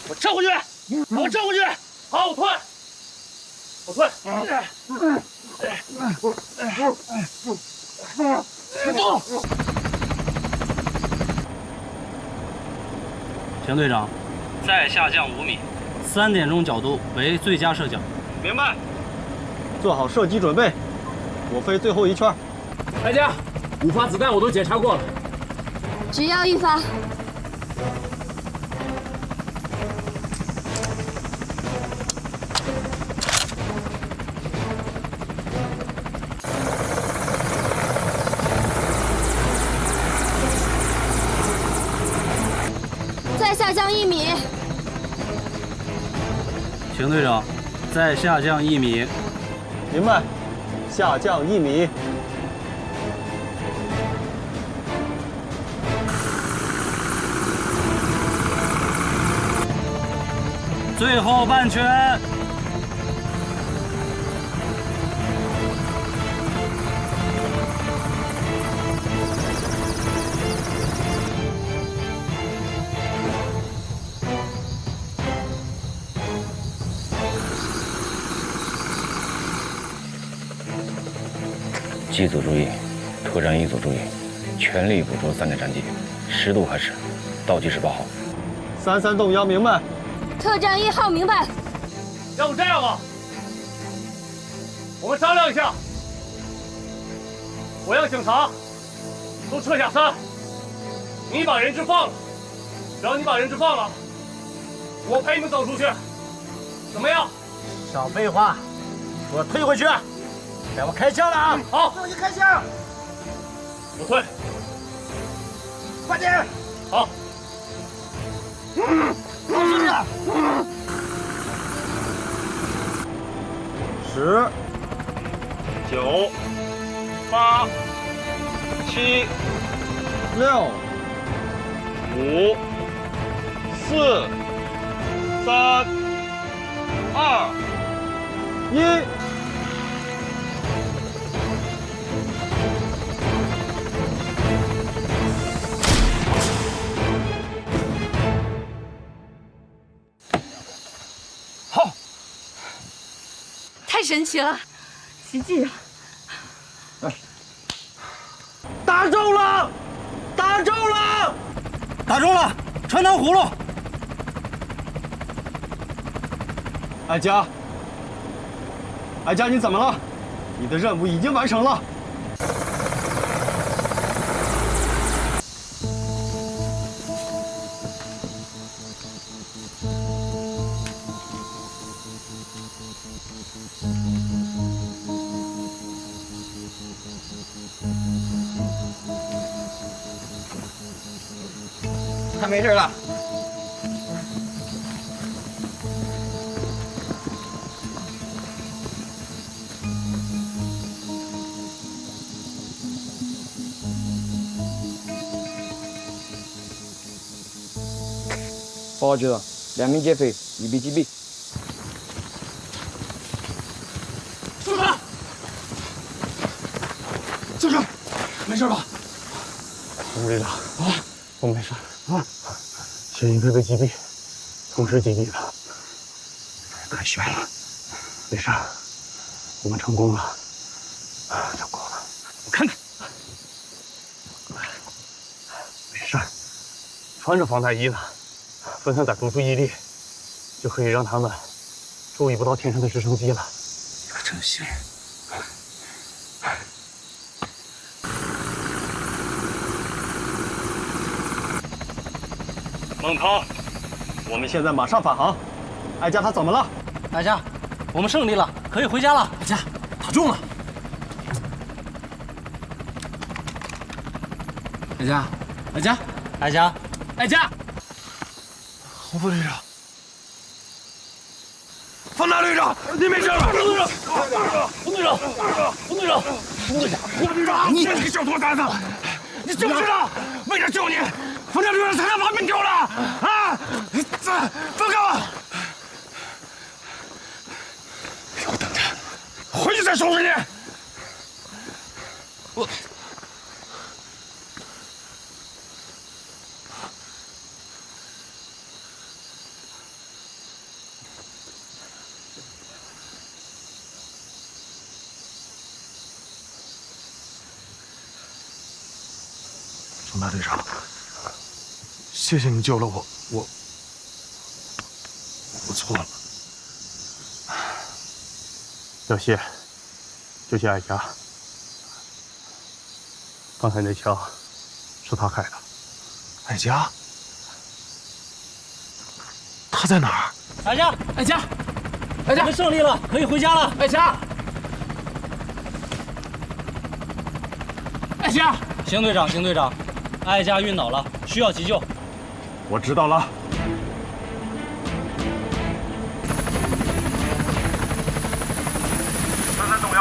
我撤回去，把我撤回去。好，我退，我退。动！田队长，再下降5米，3点钟角度为最佳射角。明白。做好射击准备，我飞最后一圈。大家，5发子弹我都检查过了，只要1发。再下降1米。邢队长，再下降1米。明白，下降1米。最后半圈。机组注意，特战1组注意，全力捕捉3点战机，10度开始，倒计时8号。33动摇，明白。特战1号，明白。要不这样吧，我们商量一下，我让警察都撤下山，你把人质放了，只要你把人质放了，我陪你们走出去，怎么样？少废话，给我退回去！给我开枪了啊！好，给我开枪！我退。快点！好。老实点。10、9、8、7、6、 5、4、3、2、1。好，太神奇了，奇迹啊！打中了！打中了！打中了，穿糖葫芦。哀家，哀家，你怎么了？你的任务已经完成了。他没事了。报告局长，2名劫匪已被击毙。住手！教授，没事吧？洪队长啊，我没事啊。谢云飞被击毙，同时击毙的，太悬了。没事，我们成功了，成功了。我看看，没事，穿着防弹衣呢，分散在突出一地，就可以让他们注意不到天上的直升机了。可真行。孟涛，我们现在马上返航。哀家他怎么了？哀家，我们胜利了，可以回家了。哀家，打中了。哀家，哀家，哀家，哀家，洪副队长，方大队长，你没事吧？洪队长，洪队长，洪队长，洪队长，洪队长，你这个小兔崽子，你知不知道？为了救你，方大队长差点把命丢了啊！放开我！给我等着，回去再收拾你。我。冯大队长，谢谢你救了我，我错了。要谢，就谢艾佳。刚才那枪是他开的。艾佳，他在哪儿？艾佳，艾佳，我们胜利了，可以回家了。艾佳，艾佳，邢队长，邢队长，艾佳晕倒了，需要急救。我知道了。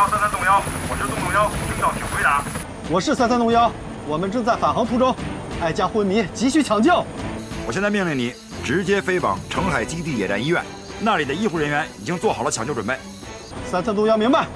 33动幺，我是动幺，听到请回答。我是33动幺，我们正在返航途中，艾佳昏迷，急需抢救。我现在命令你直接飞往澄海基地野战医院，那里的医护人员已经做好了抢救准备。33动幺明白。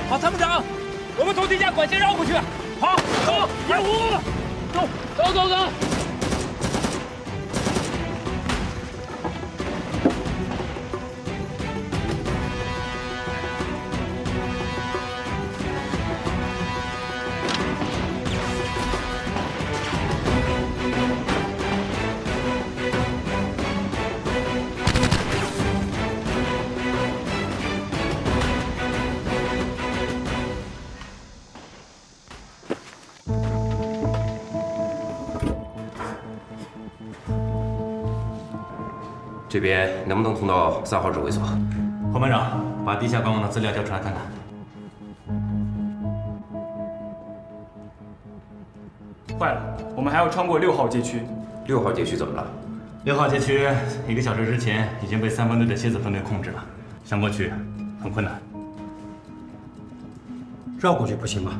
好，参谋长，我们从地下管线绕过去。好，走，野虎，走。这边能不能通到3号指挥所？侯班长，把地下官网的资料调出来看看。坏了，我们还要穿过6号街区。6号街区怎么了？6号街区1个小时之前已经被3分队的蝎子分队控制了，想过去很困难。绕过去不行吗？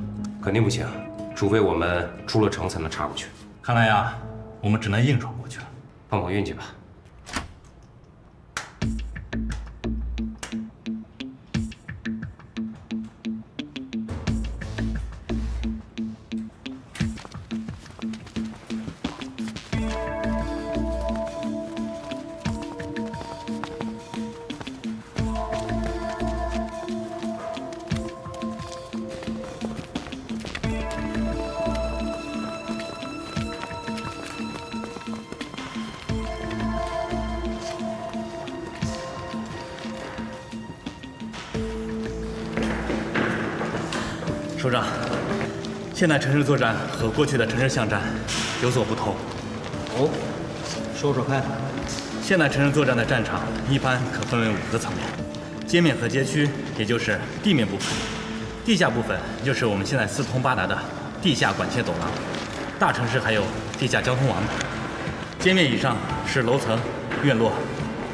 肯定不行，除非我们出了城才能插过去。看来呀，我们只能硬闯过去了。碰碰运气吧。首长，现在城市作战和过去的城市巷战有所不同。哦，说说看。现在城市作战的战场一般可分为5个层面：街面和街区，也就是地面部分；地下部分就是我们现在四通八达的地下管线走廊；大城市还有地下交通网。街面以上是楼层、院落，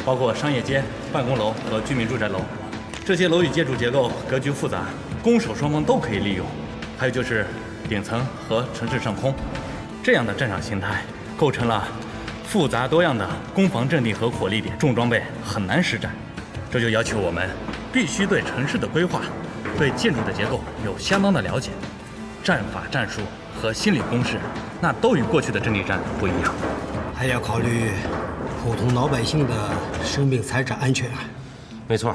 包括商业街、办公楼和居民住宅楼。这些楼宇建筑结构格局复杂，攻守双方都可以利用。还有就是顶层和城市上空。这样的战场形态构成了复杂多样的攻防阵地和火力点，重装备很难实战。这就要求我们必须对城市的规划、对建筑的结构有相当的了解，战法、战术和心理攻势，那都与过去的阵地战不一样。还要考虑普通老百姓的生命财产安全。没错。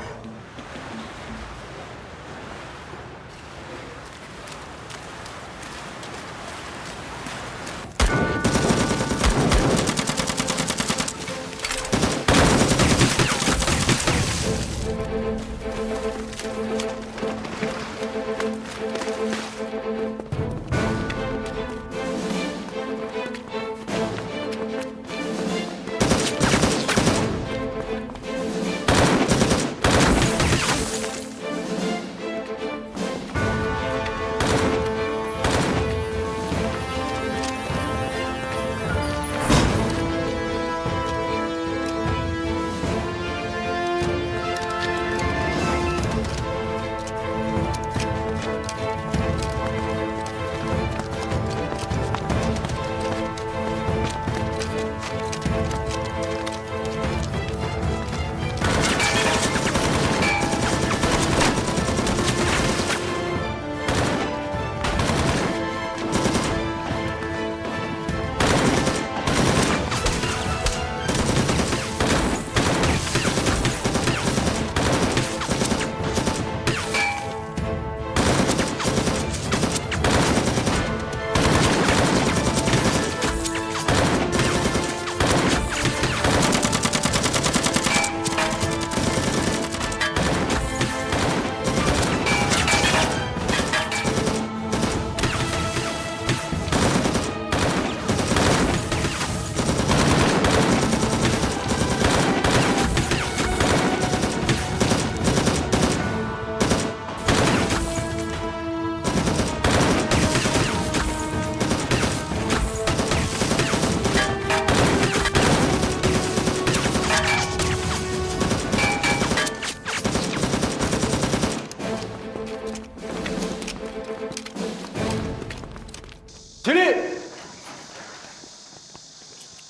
起立！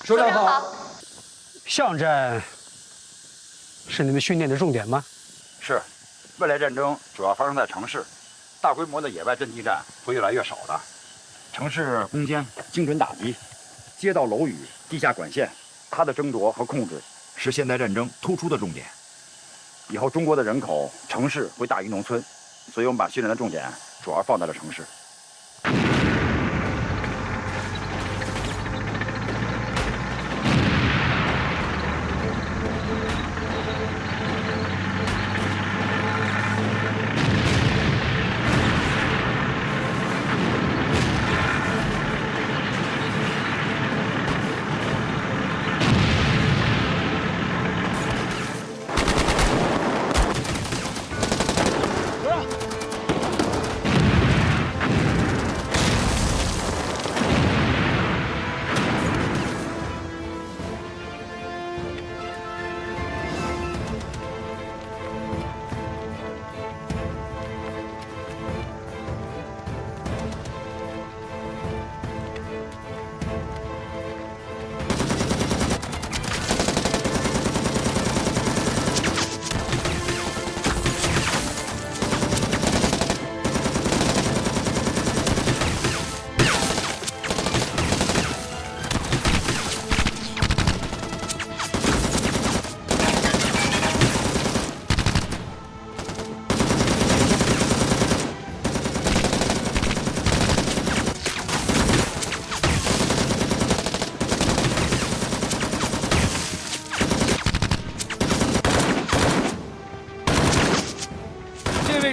首长好。巷战是你们训练的重点吗？是，未来战争主要发生在城市，大规模的野外阵地战会越来越少的。城市攻坚、精准打击、街道楼宇、地下管线，它的争夺和控制是现代战争突出的重点。以后中国的人口，城市会大于农村，所以我们把训练的重点主要放在了城市。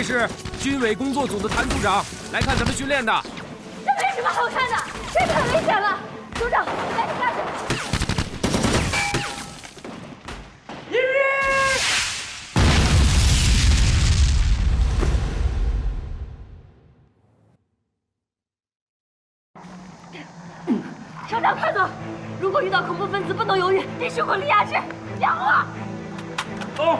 是军委工作组的谭组长，来看咱们训练的。这没什么好看的，这太危险了。组长，来下去。首长，快走！如果遇到恐怖分子，不能犹豫，必须火力压制。让我。走。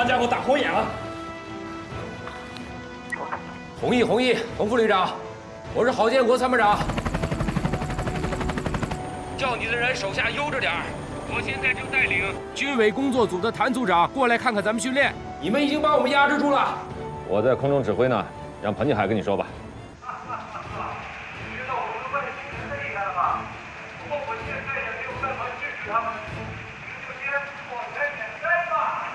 帮家伙打红眼了。同意，洪副旅长，我是郝建国参谋长。叫你的人手下悠着点儿。我现在就带领军委工作组的谭组长过来看看咱们训练。你们已经把我们压制住了。我在空中指挥呢，让彭继海跟你说吧。知道我们外星人的厉害了吧？不过我现在也没有办法制止他们，你们就先往前点开吧。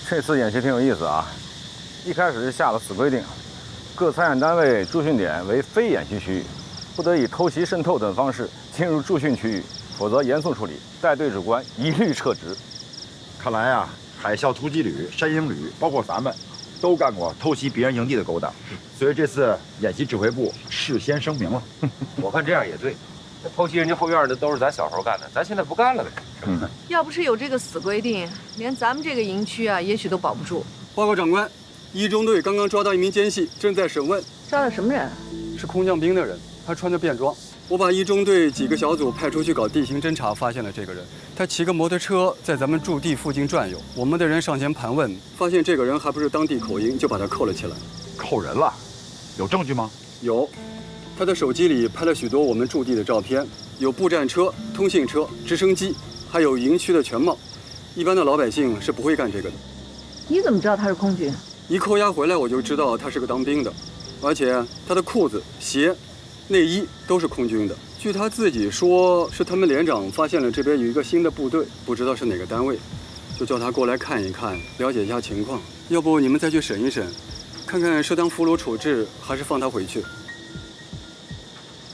这次演习挺有意思啊！一开始就下了死规定，各参演单位驻训点为非演习区域，不得以偷袭、渗透等方式进入驻训区域，否则严肃处理，带队指官一律撤职。看来啊，海啸突击旅、山鹰旅，包括咱们，都干过偷袭别人营地的勾当，所以这次演习指挥部事先声明了。我看这样也对，偷袭人家后院的都是咱小时候干的，咱现在不干了呗。要不是有这个死规定，连咱们这个营区啊，也许都保不住。报告长官，一中队刚刚抓到一名奸细，正在审问。抓到什么人？是空降兵的人，他穿着便装。我把一中队几个小组派出去搞地形侦查，发现了这个人。他骑个摩托车在咱们驻地附近转悠。我们的人上前盘问，发现这个人还不是当地口音，就把他扣了起来。扣人了？有证据吗？有，他的手机里拍了许多我们驻地的照片，有步战车、通信车、直升机，还有营区的全貌。一般的老百姓是不会干这个的。你怎么知道他是空军？一扣押回来我就知道他是个当兵的，而且他的裤子、鞋、内衣都是空军的。据他自己说，是他们连长发现了这边有一个新的部队，不知道是哪个单位，就叫他过来看一看，了解一下情况。要不你们再去审一审，看看是当俘虏处置，还是放他回去。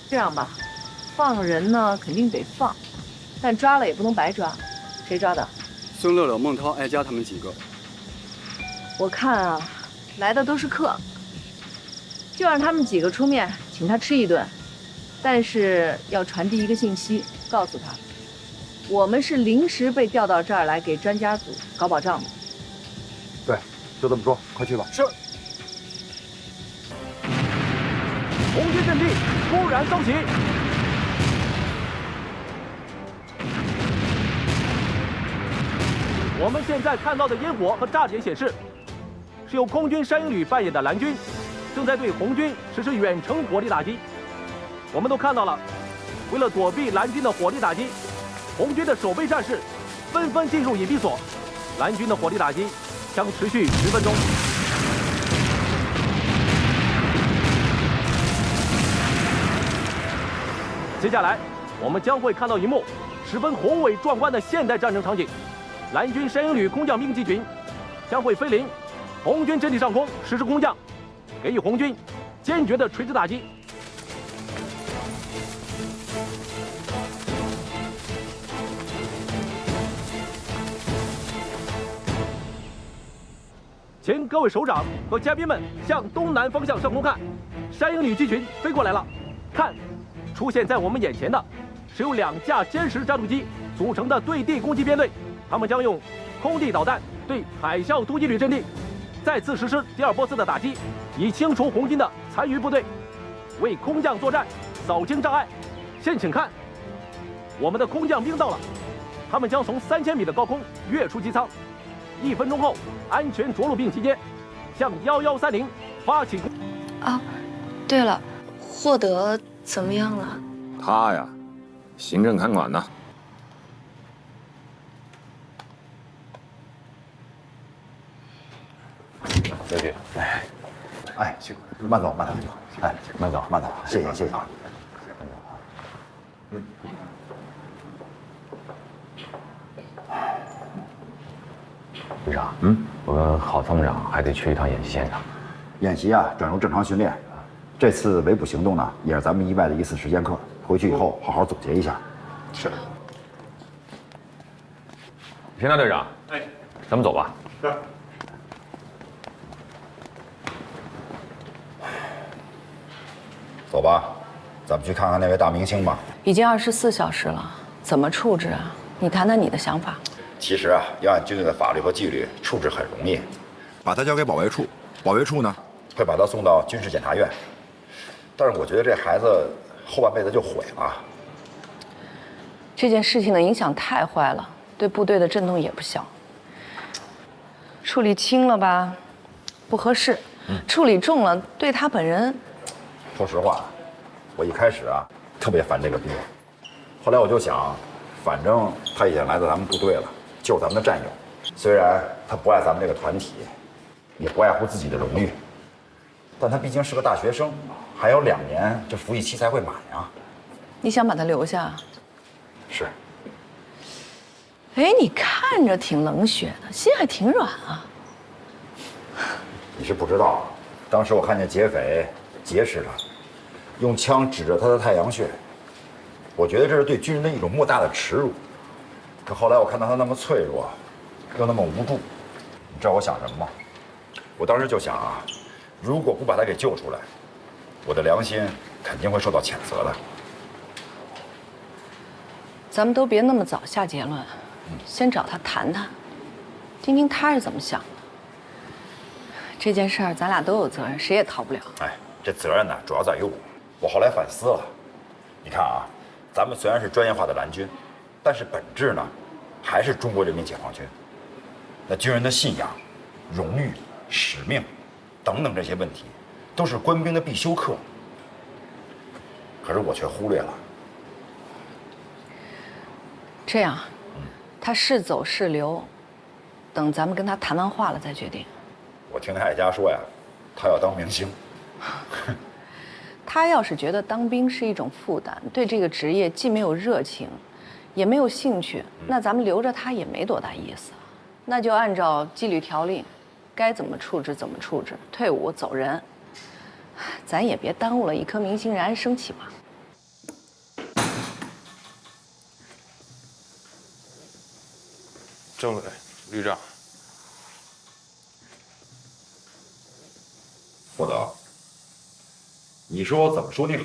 这样吧，放人呢肯定得放，但抓了也不能白抓。谁抓的？孙乐乐、孟涛、艾佳他们几个。我看啊，来的都是客，就让他们几个出面请他吃一顿，但是要传递一个信息，告诉他，我们是临时被调到这儿来给专家组搞保障的。对，就这么说，快去吧。是。红军阵地突然升起，我们现在看到的烟火和炸点显示，是由空军山鹰旅扮演的蓝军正在对红军实施远程火力打击。我们都看到了，为了躲避蓝军的火力打击，红军的守备战士纷纷进入隐蔽所。蓝军的火力打击将持续10分钟。接下来，我们将会看到一幕十分宏伟壮观的现代战争场景。蓝军山鹰旅空降兵集群将会飞临红军阵地上空实施空降，给予红军坚决的垂直打击。请各位首长和嘉宾们向东南方向上空看，山鹰旅机群飞过来了。看，出现在我们眼前的是由2架歼10战斗机组成的对地攻击编队，他们将用空地导弹对海啸突击旅阵地再次实施第2波次的打击，以清除红军的残余部队，为空降作战扫清障碍。现请看，我们的空降兵到了，他们将从3000米的高空跃出机舱，1分钟后安全着陆并集结。向1130发起。啊，对了，获得怎么样了？他呀，行政看管呢。刘局，哎，去，慢走，慢走，哎，慢走，慢走，谢谢，谢谢啊。队长，我跟郝参谋长还得去一趟演习现场。演习啊，转入正常训练。这次围捕行动呢，也是咱们意外的一次实践课。回去以后好好总结一下。是。平大队长，哎，咱们走吧。是。走吧，咱们去看看那位大明星吧。已经24小时了，怎么处置啊？你谈谈你的想法。其实啊，要按军队的法律和纪律处置很容易，把他交给保卫处，保卫处呢会把他送到军事检察院。但是我觉得这孩子后半辈子就毁了。这件事情的影响太坏了，对部队的震动也不小。处理轻了吧，不合适；处理重了，对他本人。说实话，我一开始啊特别烦这个兵，后来我就想，反正他已经来到咱们部队了，就是咱们的战友。虽然他不爱咱们这个团体，也不爱护自己的荣誉，但他毕竟是个大学生，还有2年这服役期才会满呀。你想把他留下？是。哎，你看着挺冷血的，心还挺软啊。你是不知道，当时我看见劫匪劫持他，用枪指着他的太阳穴，我觉得这是对军人的一种莫大的耻辱。可后来我看到他那么脆弱，又那么无助，你知道我想什么吗？我当时就想啊，如果不把他给救出来，我的良心肯定会受到谴责的。咱们都别那么早下结论，先找他谈谈，听听他是怎么想的。这件事儿咱俩都有责任，谁也逃不了。哎，这责任呢，主要在于我。我后来反思了，你看啊，咱们虽然是专业化的蓝军，但是本质呢，还是中国人民解放军。那军人的信仰、荣誉、使命等等这些问题，都是官兵的必修课。可是我却忽略了。这样，他是走是留，等咱们跟他谈完话了再决定。我听他爱家说呀，他要当明星。他要是觉得当兵是一种负担，对这个职业既没有热情，也没有兴趣，那咱们留着他也没多大意思。那就按照纪律条令，该怎么处置怎么处置，退伍走人。咱也别耽误了一颗明星燃升起吧。政委、旅长，获得，你说我怎么说你好？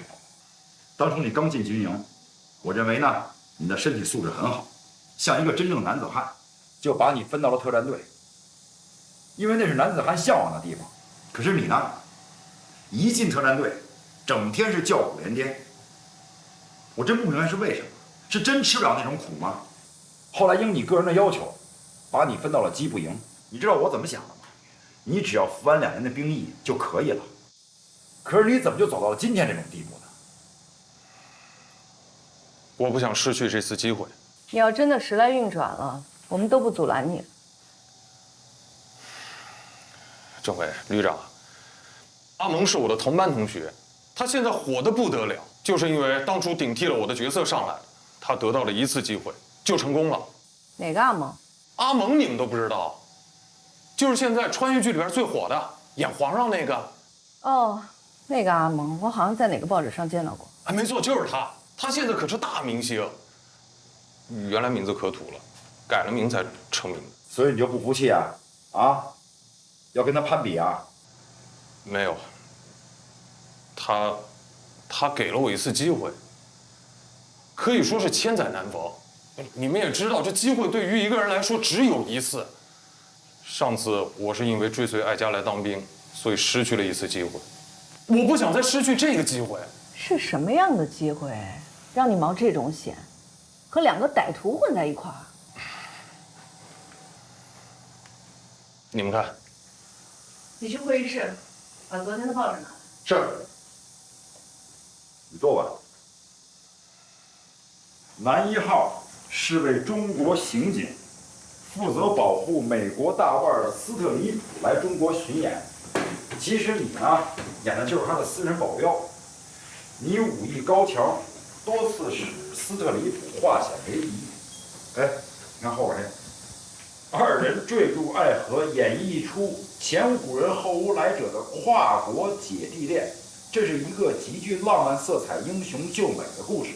当初你刚进军营，我认为呢，你的身体素质很好，像一个真正男子汉，就把你分到了特战队，因为那是男子汉向往的地方。可是你呢，一进特战队，整天是叫苦连天。我真不明白是为什么，是真吃不了那种苦吗？后来应你个人的要求，把你分到了机步营。你知道我怎么想的吗？你只要服完2年的兵役就可以了。可是你怎么就走到了今天这种地步呢？我不想失去这次机会。你要真的时来运转了，我们都不阻拦你。政委、旅长，阿蒙是我的同班同学，他现在火得不得了，就是因为当初顶替了我的角色上来的，他得到了1次机会就成功了。哪个阿蒙？阿蒙你们都不知道，就是现在穿越剧里边最火的，演皇上那个。哦，那个阿蒙，我好像在哪个报纸上见到过。哎，没错，就是他。他现在可是大明星，原来名字可土了，改了名才成名的。所以你就不服气啊？啊？要跟他攀比啊？没有。他给了我1次机会，可以说是千载难逢。你们也知道，这机会对于一个人来说只有1次。上次我是因为追随爱家来当兵，所以失去了1次机会。我不想再失去这个机会。是什么样的机会，让你冒这种险，和2个歹徒混在一块儿？你们看，你去会议室，把昨天的报纸拿来。是。你坐吧。男1号是位中国刑警，负责保护美国大腕斯特里普来中国巡演。其实你呢，演的就是他的私人保镖。你武艺高强，多次使斯特里普化险为夷。哎，你看后边这，二人坠入爱河，演绎一出前无古人后无来者的跨国姐弟恋。这是一个极具浪漫色彩、英雄救美的故事。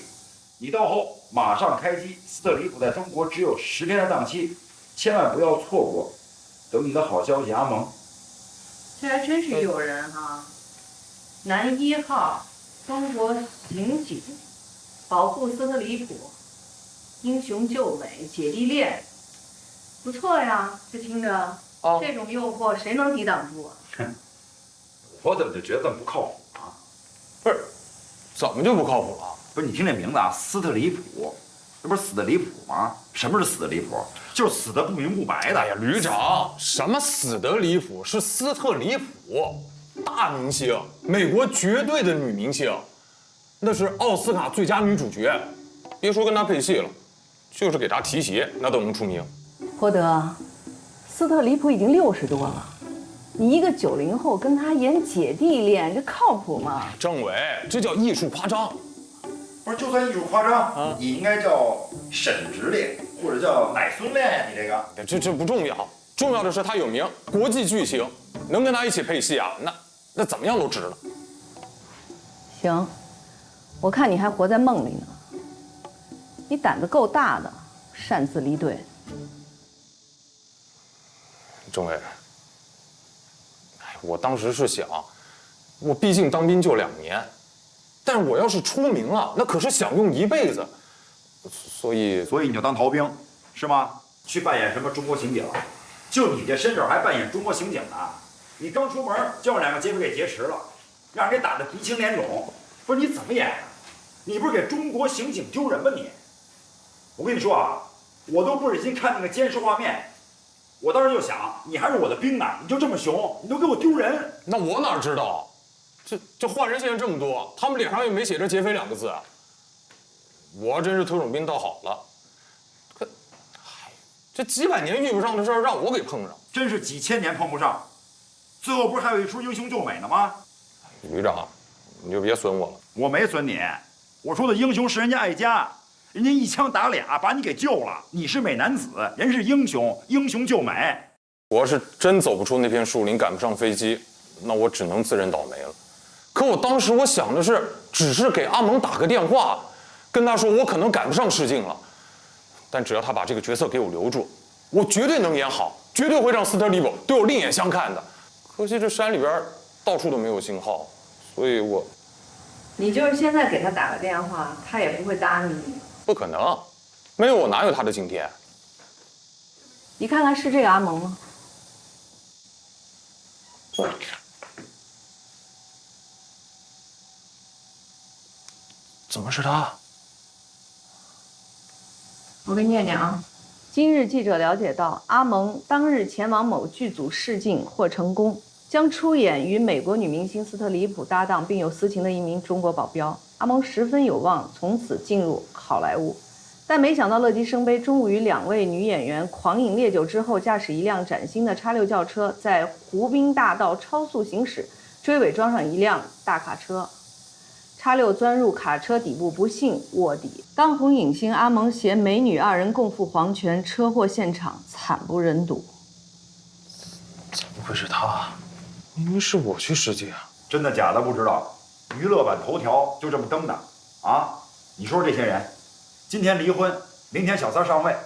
你到后马上开机，斯特里普在中国只有10天的档期，千万不要错过。等你的好消息，阿蒙。这还真是诱人哈！男1号，中国刑警，保护斯特里普，英雄救美，姐弟恋，不错呀，这听着，这种诱惑谁能抵挡住啊？我怎么就觉得这么不靠谱啊？不是，怎么就不靠谱了？不是，你听这名字啊，斯特里普，这不是死的离谱吗？什么是死的离谱？就是死的不明不白的。哎呀，旅长，什么死得离谱？是斯特里普，大明星，美国绝对的女明星，那是奥斯卡最佳女主角。别说跟她配戏了，就是给她提鞋，那都能出名。霍德，斯特里普已经60多了，你一个90后跟他演姐弟恋，这靠谱吗？政委，这叫艺术夸张。不是，就算艺术夸张，你应该叫沈直恋，或者叫奶孙恋呀。你这个，这不重要，重要的是他有名，国际巨星，能跟他一起配戏啊，那怎么样都值了。行，我看你还活在梦里呢。你胆子够大的，擅自离队。政委，我当时是想，我毕竟当兵就2年。但是我要是出名了，那可是享用一辈子，所以你就当逃兵，是吗？去扮演什么中国刑警？就你这身手还扮演中国刑警呢？你刚出门就让2个劫匪给劫持了，让人给打得鼻青脸肿。不是你怎么演啊？你不是给中国刑警丢人吗你？我跟你说啊，我都不忍心看那个监视画面，我当时就想，你还是我的兵呢，你就这么凶，你都给我丢人。那我哪知道？这坏人现在这么多，他们脸上也没写着劫匪2个字。我要真是特种兵倒好了，可，这几百年遇不上的事儿让我给碰上，真是几千年碰不上。最后不是还有一出英雄救美呢吗？旅长，你就别损我了。我没损你，我说的英雄是人家艾佳，人家一枪打俩把你给救了。你是美男子，人是英雄，英雄救美。我要是真走不出那片树林，赶不上飞机，那我只能自认倒霉了。可我当时我想的是，只是给阿蒙打个电话，跟他说我可能赶不上试镜了，但只要他把这个角色给我留住，我绝对能演好，绝对会让斯特里普对我另眼相看的。可惜这山里边到处都没有信号，所以我……你就是现在给他打个电话，他也不会搭理你。不可能，没有我哪有他的今天？你看看是这个阿蒙吗？怎么是他？我给你念念啊。今日记者了解到，阿蒙当日前往某剧组试镜或成功，将出演与美国女明星斯特里普搭档并有私情的一名中国保镖。阿蒙十分有望从此进入好莱坞，但没想到乐极生悲，中午与2位女演员狂饮烈酒之后，驾驶一辆崭新的X6轿车在湖滨大道超速行驶，追尾撞上一辆大卡车。X6钻入卡车底部，不幸卧底。当红影星阿蒙携美女2人共赴黄泉，车祸现场惨不忍睹。怎么会是他？明明是我去试镜，真的假的不知道，娱乐版头条就这么登的啊！你说说这些人，今天离婚，明天小三上位，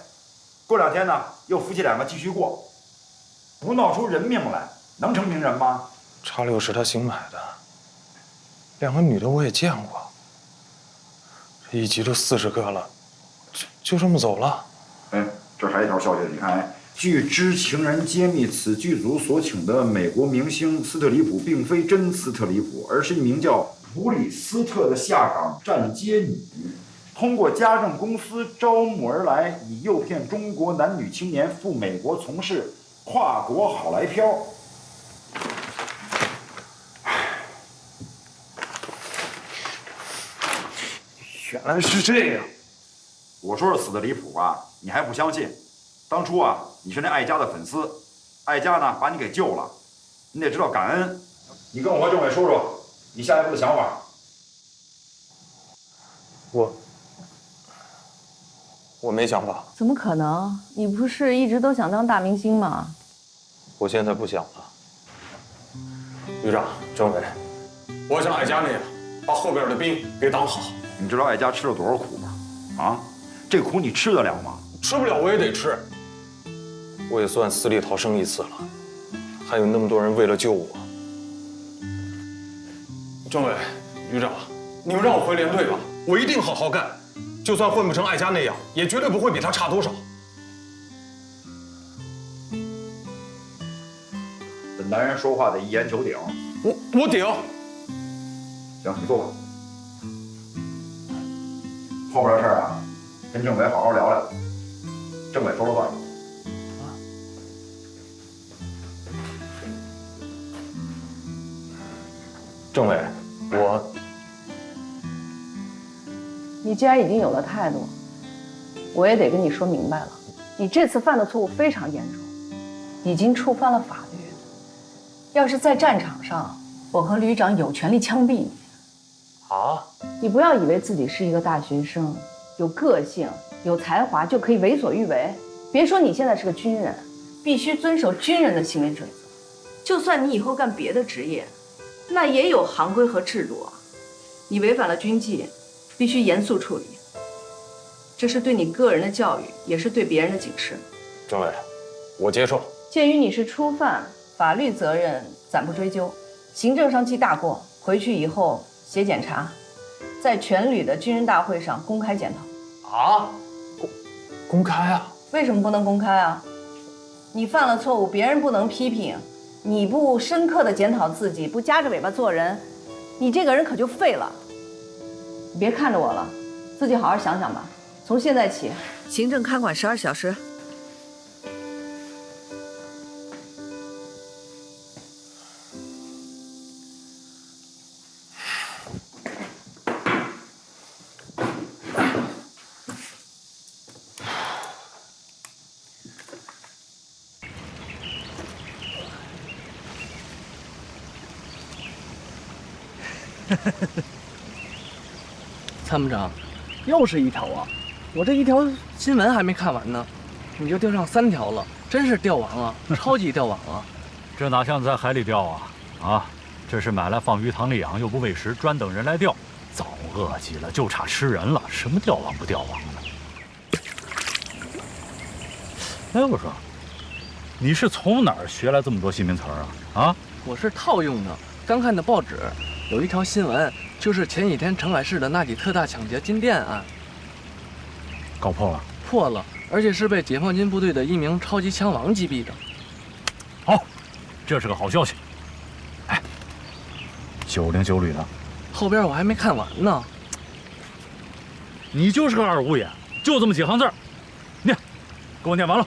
过2天呢又夫妻2个继续过，不闹出人命来，能成名人吗？X6是他新买的。2个女的我也见过，这一集都40个了，就这么走了。哎，这还一条消息，你看，据知情人揭秘，此剧组所请的美国明星斯特里普并非真斯特里普，而是一名叫普里斯特的下岗站街女，通过家政公司招募而来，以诱骗中国男女青年赴美国从事跨国好来漂。原来是这样。我说是死的离谱啊，你还不相信？当初啊，你是那艾佳的粉丝，艾佳呢把你给救了，你得知道感恩。你跟我和政委说说，你下一步的想法。我没想法。怎么可能？你不是一直都想当大明星吗？我现在不想了。旅长、政委，我像艾佳那样把后边的兵给挡好。你知道艾佳吃了多少苦吗？啊，这苦你吃得了吗？吃不了我也得吃。我也算死里逃生一次了，还有那么多人为了救我。政委、旅长，你们让我回连队吧，我一定好好干。就算混不成艾佳那样，也绝对不会比他差多少。这男人说话得一言九鼎。我顶。行，你坐吧。后边的事儿啊，跟政委好好聊聊。政委说了算。政委，你既然已经有了态度，我也得跟你说明白了。你这次犯的错误非常严重，已经触犯了法律。要是在战场上，我和旅长有权利枪毙你。啊！你不要以为自己是一个大学生，有个性、有才华就可以为所欲为。别说你现在是个军人，必须遵守军人的行为准则。就算你以后干别的职业，那也有行规和制度啊。你违反了军纪，必须严肃处理。这是对你个人的教育，也是对别人的警示。政委，我接受。鉴于你是初犯，法律责任暂不追究，行政上记大过，回去以后写检查，在全旅的军人大会上公开检讨。啊？公开啊？为什么不能公开啊？你犯了错误，别人不能批评，你不深刻的检讨自己，不夹着尾巴做人，你这个人可就废了。你别看着我了，自己好好想想吧。从现在起，行政看管12小时。参谋长，又是一条啊！我这一条新闻还没看完呢，你就钓上3条了，真是钓王啊，超级钓王啊！这哪像在海里钓啊？啊，这是买来放鱼塘里养，又不喂食，专等人来钓。早饿极了，就差吃人了，什么钓王不钓王的？哎，我说，你是从哪儿学来这么多新名词啊？啊？我是套用的。刚看的报纸有一条新闻，就是前几天澄海市的那起特大抢劫金店案，搞破了？破了，而且是被解放军部队的一名超级枪王击毙的。好，这是个好消息。哎，909旅呢？后边我还没看完呢。你就是个二五眼，就这么几行字儿，念，给我念完了。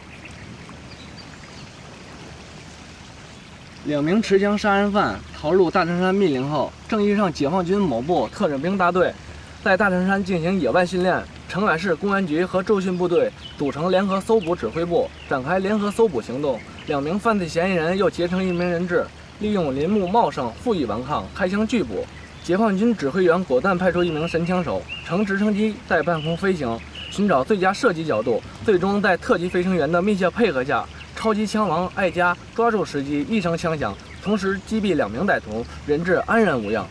2名持枪杀人犯逃入大城山密林后，正遇上解放军某部特种兵大队在大城山进行野外训练。澄海市公安局和驻训部队组成联合搜捕指挥部，展开联合搜捕行动。2名犯罪嫌疑人又结成一名人质，利用林木茂盛，负隅顽抗，开枪拒捕。解放军指挥员果断派出一名神枪手，乘直升机在半空飞行，寻找最佳射击角度。最终在特级飞行员的密切配合下，超级枪王艾佳抓住时机，一声枪响，同时击毙2名歹徒，人质安然无恙。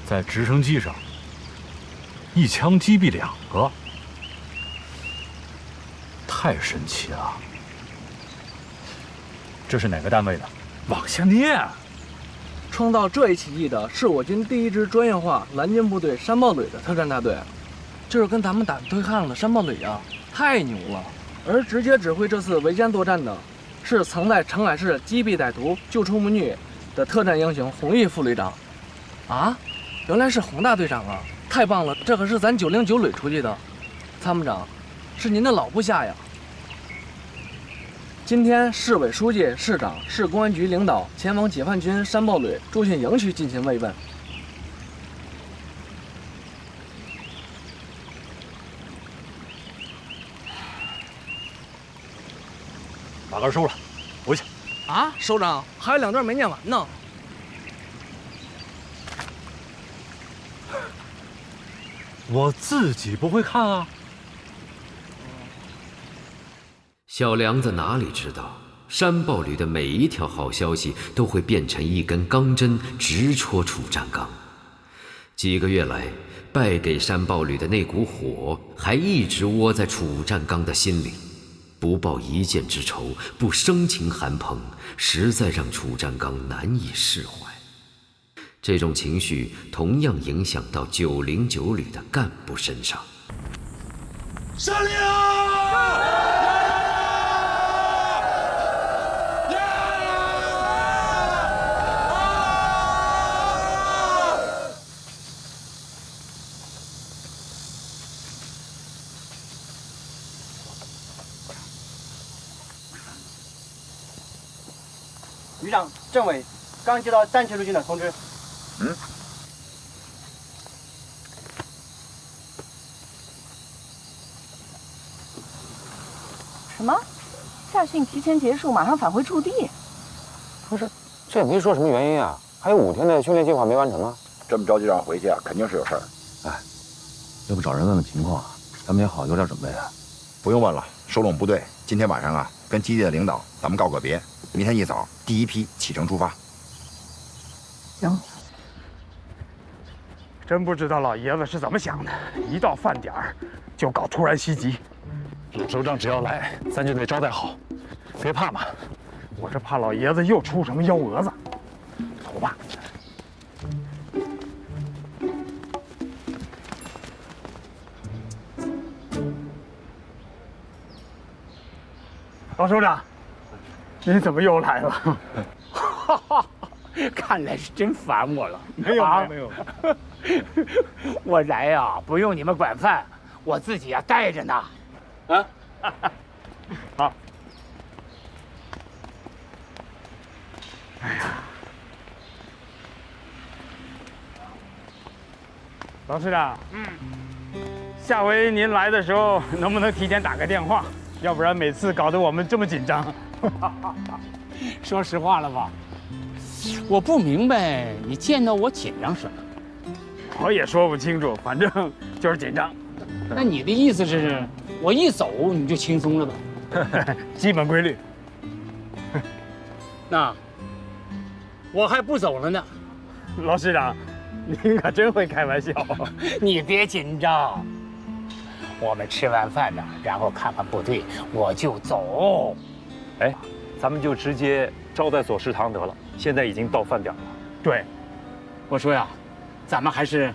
在直升机上，一枪击毙2个，太神奇了。这是哪个单位的？往下念。创造这一奇迹的是我军第1支专业化蓝军部队山豹旅的特战大队，就是跟咱们打对抗的山豹旅啊，太牛了！而直接指挥这次围歼作战的，是曾在澄海市击毙歹徒、救出母女的特战英雄洪毅副旅长。啊，原来是洪大队长啊！太棒了，这可是咱909旅出去的。参谋长，是您的老部下呀。今天市委书记、市长、市公安局领导前往解放军山豹旅驻训营区进行慰问。把杆收了，回去。啊，首长，还有2段没念完呢。我自己不会看啊。小梁子哪里知道，山豹旅的每一条好消息都会变成一根钢针，直戳楚占刚。几个月来，败给山豹旅的那股火，还一直窝在楚占刚的心里。不报一箭之仇，不生情韩鹏，实在让楚占刚难以释怀。这种情绪同样影响到909旅的干部身上。胜利了！旅长、政委，刚接到战区陆军的通知。什么？夏训提前结束，马上返回驻地？不是，这也没说什么原因啊，还有5天的训练计划没完成啊。这么着急让我回去啊，肯定是有事儿。哎，要不找人问问情况，咱们也好有点准备啊。不用问了，收拢部队，今天晚上啊，跟基地的领导咱们告个别，明天一早第一批启程出发。行。真不知道老爷子是怎么想的，一到饭点儿就搞突然袭击。鲁首长只要来，咱就得招待好，别怕嘛。我是怕老爷子又出什么幺蛾子。走吧。老首长，您怎么又来了？哈哈，看来是真烦我了。没有没有。我来呀，不用你们管饭，我自己呀带着呢。啊，好。哎呀，老师长，下回您来的时候能不能提前打个电话？要不然每次搞得我们这么紧张。说实话了吧，我不明白你见到我紧张什么。我也说不清楚，反正就是紧张。那你的意思是，我一走你就轻松了吧？基本规律。那我还不走了呢。老师长，您可真会开玩笑。你别紧张，我们吃完饭呢，然后看看部队，我就走。哎，咱们就直接招待所食堂得了，现在已经到饭点了。对，我说呀，咱们还是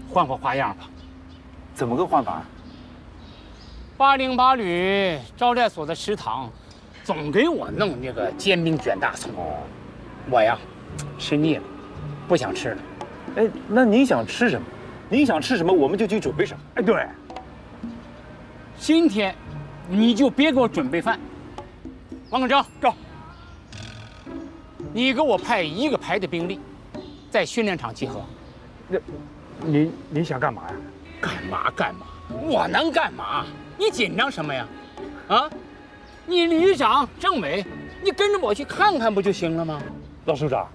换个花样吧。怎么个换法？808旅招待所的食堂，总给我弄那个煎饼卷大葱，我呀吃腻了，不想吃了。哎，那您想吃什么？您想吃什么，我们就去准备什么。哎，对。今天你就别给我准备饭。王耿正，到。你给我派1个排的兵力，在训练场集合。那，您想干嘛呀？干嘛？我能干嘛？你紧张什么呀？啊，你旅长、政委，你跟着我去看看不就行了吗？老首长，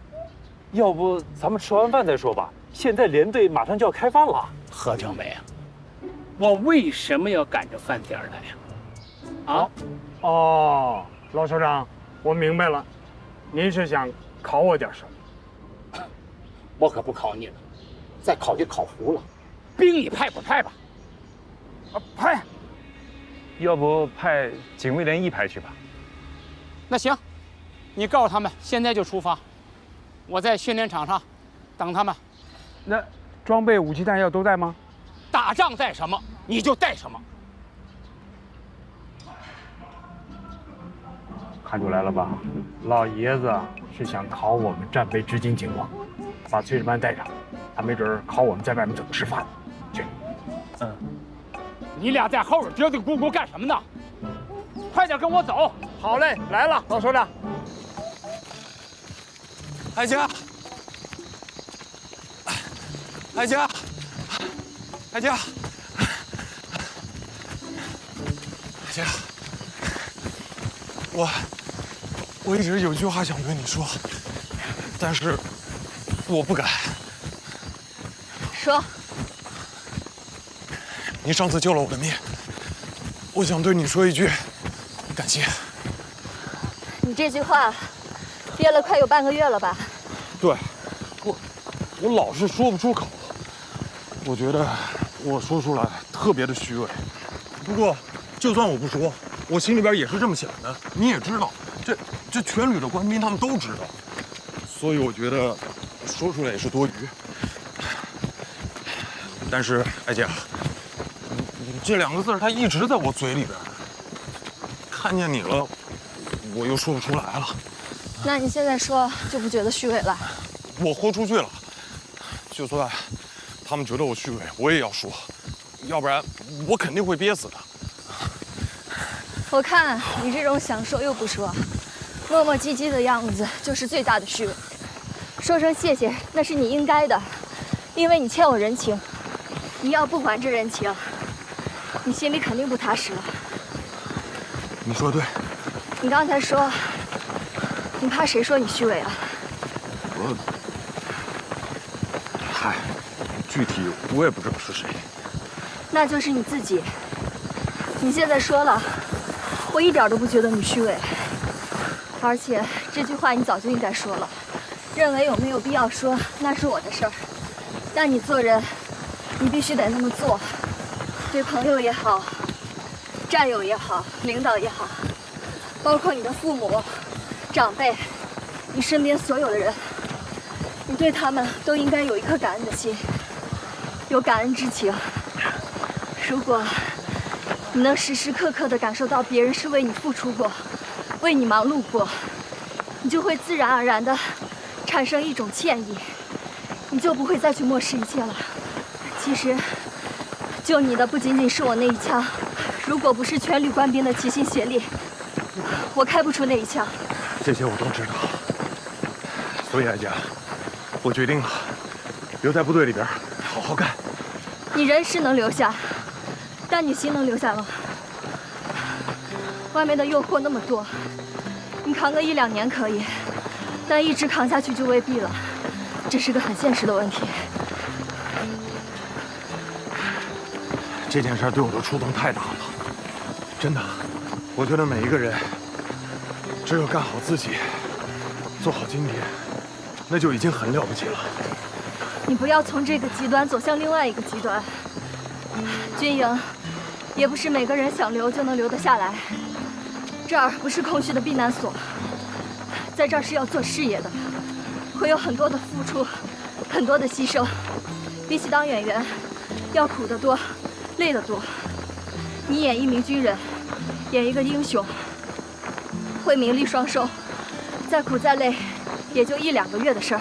要不咱们吃完饭再说吧。现在连队马上就要开饭了。何政委啊，我为什么要赶着饭点来呀？啊？哦，老首长，我明白了，您是想考我点什么？我可不考你了，再考就考糊了。兵你派不派吧？派。要不派警卫连1排去吧？那行，你告诉他们现在就出发，我在训练场上等他们。那装备、武器、弹药都带吗？打仗带什么你就带什么。看出来了吧？老爷子是想考我们战备执勤情况，把炊事班带上，他没准考我们在外面怎么吃饭。去。你俩在后边嘀嘀咕咕干什么呢？快点跟我走！好嘞，来了，老首长。哀家，哀家，哀家，哀家，我一直有句话想对你说，但是我不敢。说。你上次救了我的命，我想对你说一句感谢。你这句话憋了快有半个月了吧？对，我老是说不出口。我觉得我说出来特别的虚伪。不过，就算我不说，我心里边也是这么想的。你也知道，这全旅的官兵他们都知道，所以我觉得说出来也是多余。但是，艾佳，这2个字它一直在我嘴里边，看见你了，我又说不出来了。那你现在说就不觉得虚伪了？我豁出去了，就算他们觉得我虚伪，我也要说，要不然我肯定会憋死的。我看你这种想说又不说，磨磨唧唧的样子，就是最大的虚伪。说声谢谢，那是你应该的，因为你欠我人情。你要不还这人情，你心里肯定不踏实了。你说对。你刚才说，你怕谁说你虚伪啊？嗨，具体我也不知道是谁。那就是你自己。你现在说了，我一点都不觉得你虚伪。而且这句话你早就应该说了，认为有没有必要说，那是我的事儿。但你做人，你必须得那么做。对朋友也好，战友也好，领导也好，包括你的父母、长辈，你身边所有的人，你对他们都应该有一颗感恩的心，有感恩之情。如果你能时时刻刻地感受到别人是为你付出过，为你忙碌过，你就会自然而然地产生一种歉意，你就不会再去漠视一切了。其实，救你的不仅仅是我那一枪，如果不是全旅官兵的齐心协力，我开不出那一枪。这些我都知道，所以艾佳，我决定了，留在部队里边好好干。你人是能留下，但你心能留下吗？外面的诱惑那么多，你扛个1、2年可以，但一直扛下去就未必了，这是个很现实的问题。这件事对我的触动太大了，真的，我觉得每一个人只有干好自己，做好今天，那就已经很了不起了。你不要从这个极端走向另外一个极端。军营也不是每个人想留就能留得下来，这儿不是空虚的避难所，在这儿是要做事业的，会有很多的付出，很多的牺牲，比起当演员，要苦得多，累得多。你演一名军人，演一个英雄，会名利双收，再苦再累，也就1、2个月的事儿。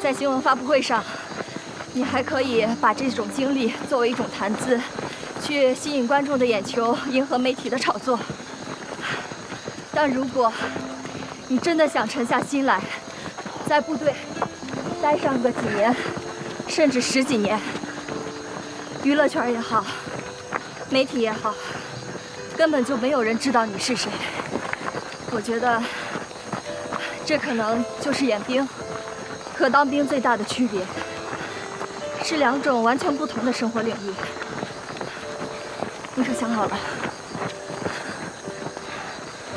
在新闻发布会上，你还可以把这种经历作为一种谈资，去吸引观众的眼球，迎合媒体的炒作。但如果你真的想沉下心来，在部队待上个几年，甚至10几年，娱乐圈也好，媒体也好，根本就没有人知道你是谁。我觉得这可能就是演兵和当兵最大的区别，是2种完全不同的生活领域。你可想好了？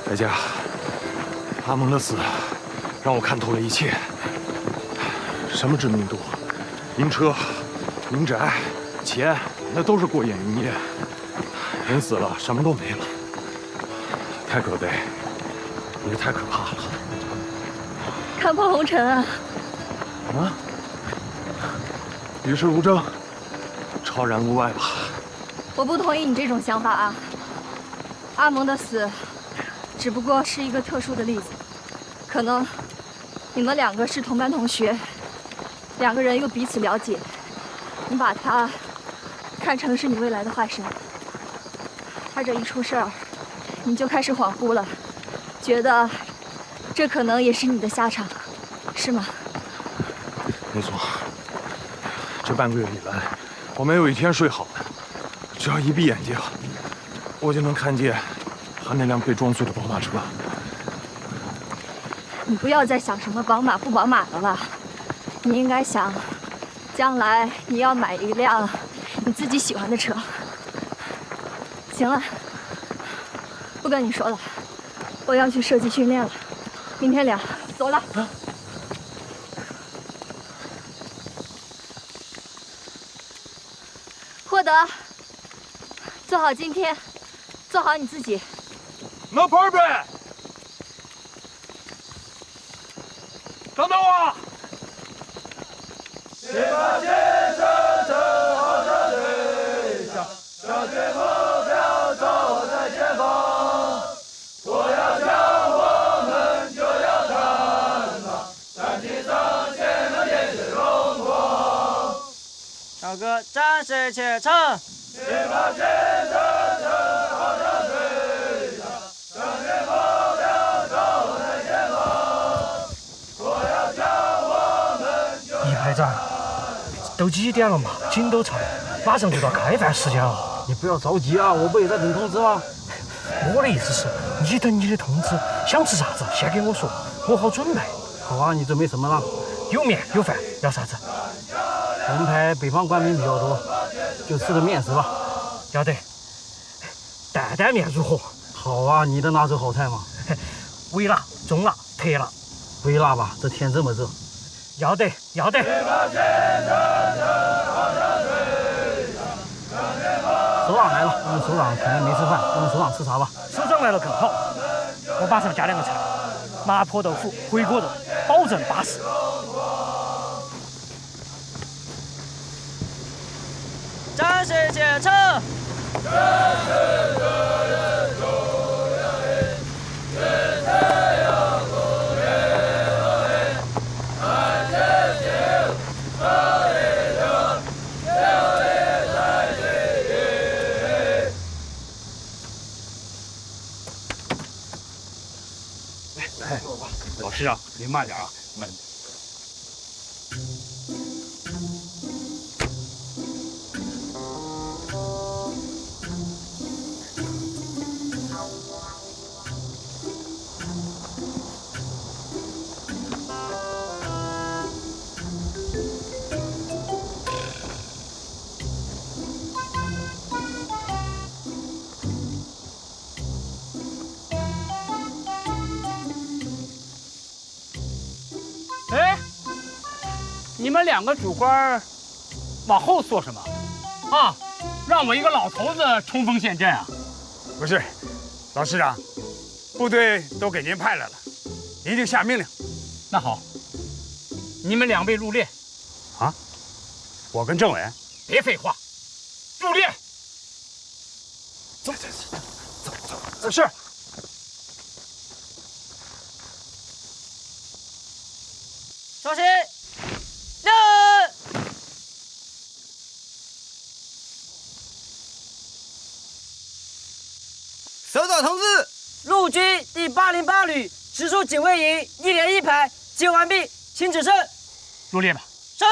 艾佳，阿蒙的死让我看透了一切。什么知名度、名车、名宅、钱，那都是过眼云烟。人死了，什么都没了，太可悲，也太可怕了。看破红尘啊！啊！与世无争，超然物外吧。我不同意你这种想法啊！阿蒙的死，只不过是一个特殊的例子。可能你们2个是同班同学，2个人又彼此了解，你把他看成是你未来的化身。他这一出事儿，你就开始恍惚了，觉得这可能也是你的下场，是吗？没错，这半个月以来，我没有一天睡好的。只要一闭眼睛，我就能看见和那辆被撞碎的宝马车。你不要再想什么宝马不宝马的了，你应该想，将来你要买一辆你自己喜欢的车。行了，不跟你说了，我要去射击训练了，明天聊，走了。获得，做好今天，做好你自己。No problem。等等我。先把前程正好着对象，向着目标走在前方。我要将我们就要绽放，燃起当前的烈日荣光。小哥，战士且成。先把前程正好着对象，向着目标走在前方。我要将我们就李排长，都几点了嘛？景都长，马上就到开饭时间了。你不要着急啊，我不也在等通知吗？我的意思是，你等你的通知，想吃啥子先跟我说，我好准备。好啊，你准备什么了？有面有饭，要啥子？我们派北方官兵比较多，就吃个面食吧。要得。担担面如何？好啊，你的拿手好菜嘛。微辣、中辣、特辣。微辣吧，这天这么热。要得，要得。首长来了，我们首长可能没吃饭，我们首长吃啥吧？首长来了更好，我马上加2个菜，麻婆豆腐、回锅肉，保证巴适。战士且成。老师啊，您慢点啊，慢。哎，你们2个主官往后说什么？啊，让我一个老头子冲锋陷阵啊？不是，老师长，部队都给您派来了，您就下命令。那好，你们2位入列。啊？我跟政委？别废话，入列。走。是。稍息，认。首长同志，陆军第808旅直属警卫营1连1排集合完毕，请指示。入列吧。是。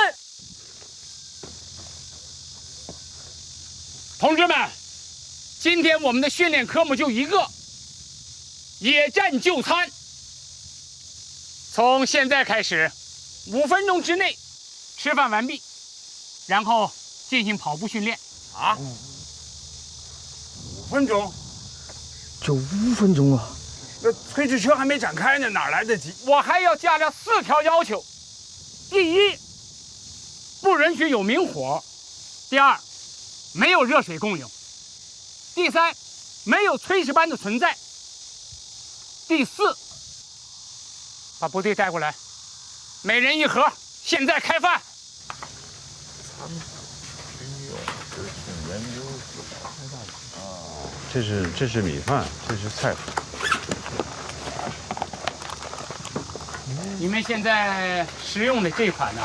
同志们，今天我们的训练科目就一个：野战就餐。从现在开始，5分钟之内吃饭完毕，然后进行跑步训练。啊？5分钟？就5分钟啊！那推迟车还没展开呢，哪来得及？我还要加了4条要求：第一，不允许有明火；第二，没有热水供应；第三，没有炊事班的存在；第4，把部队带过来，每人1盒，现在开饭。这是米饭，这是菜谱。你们现在食用的这款呢，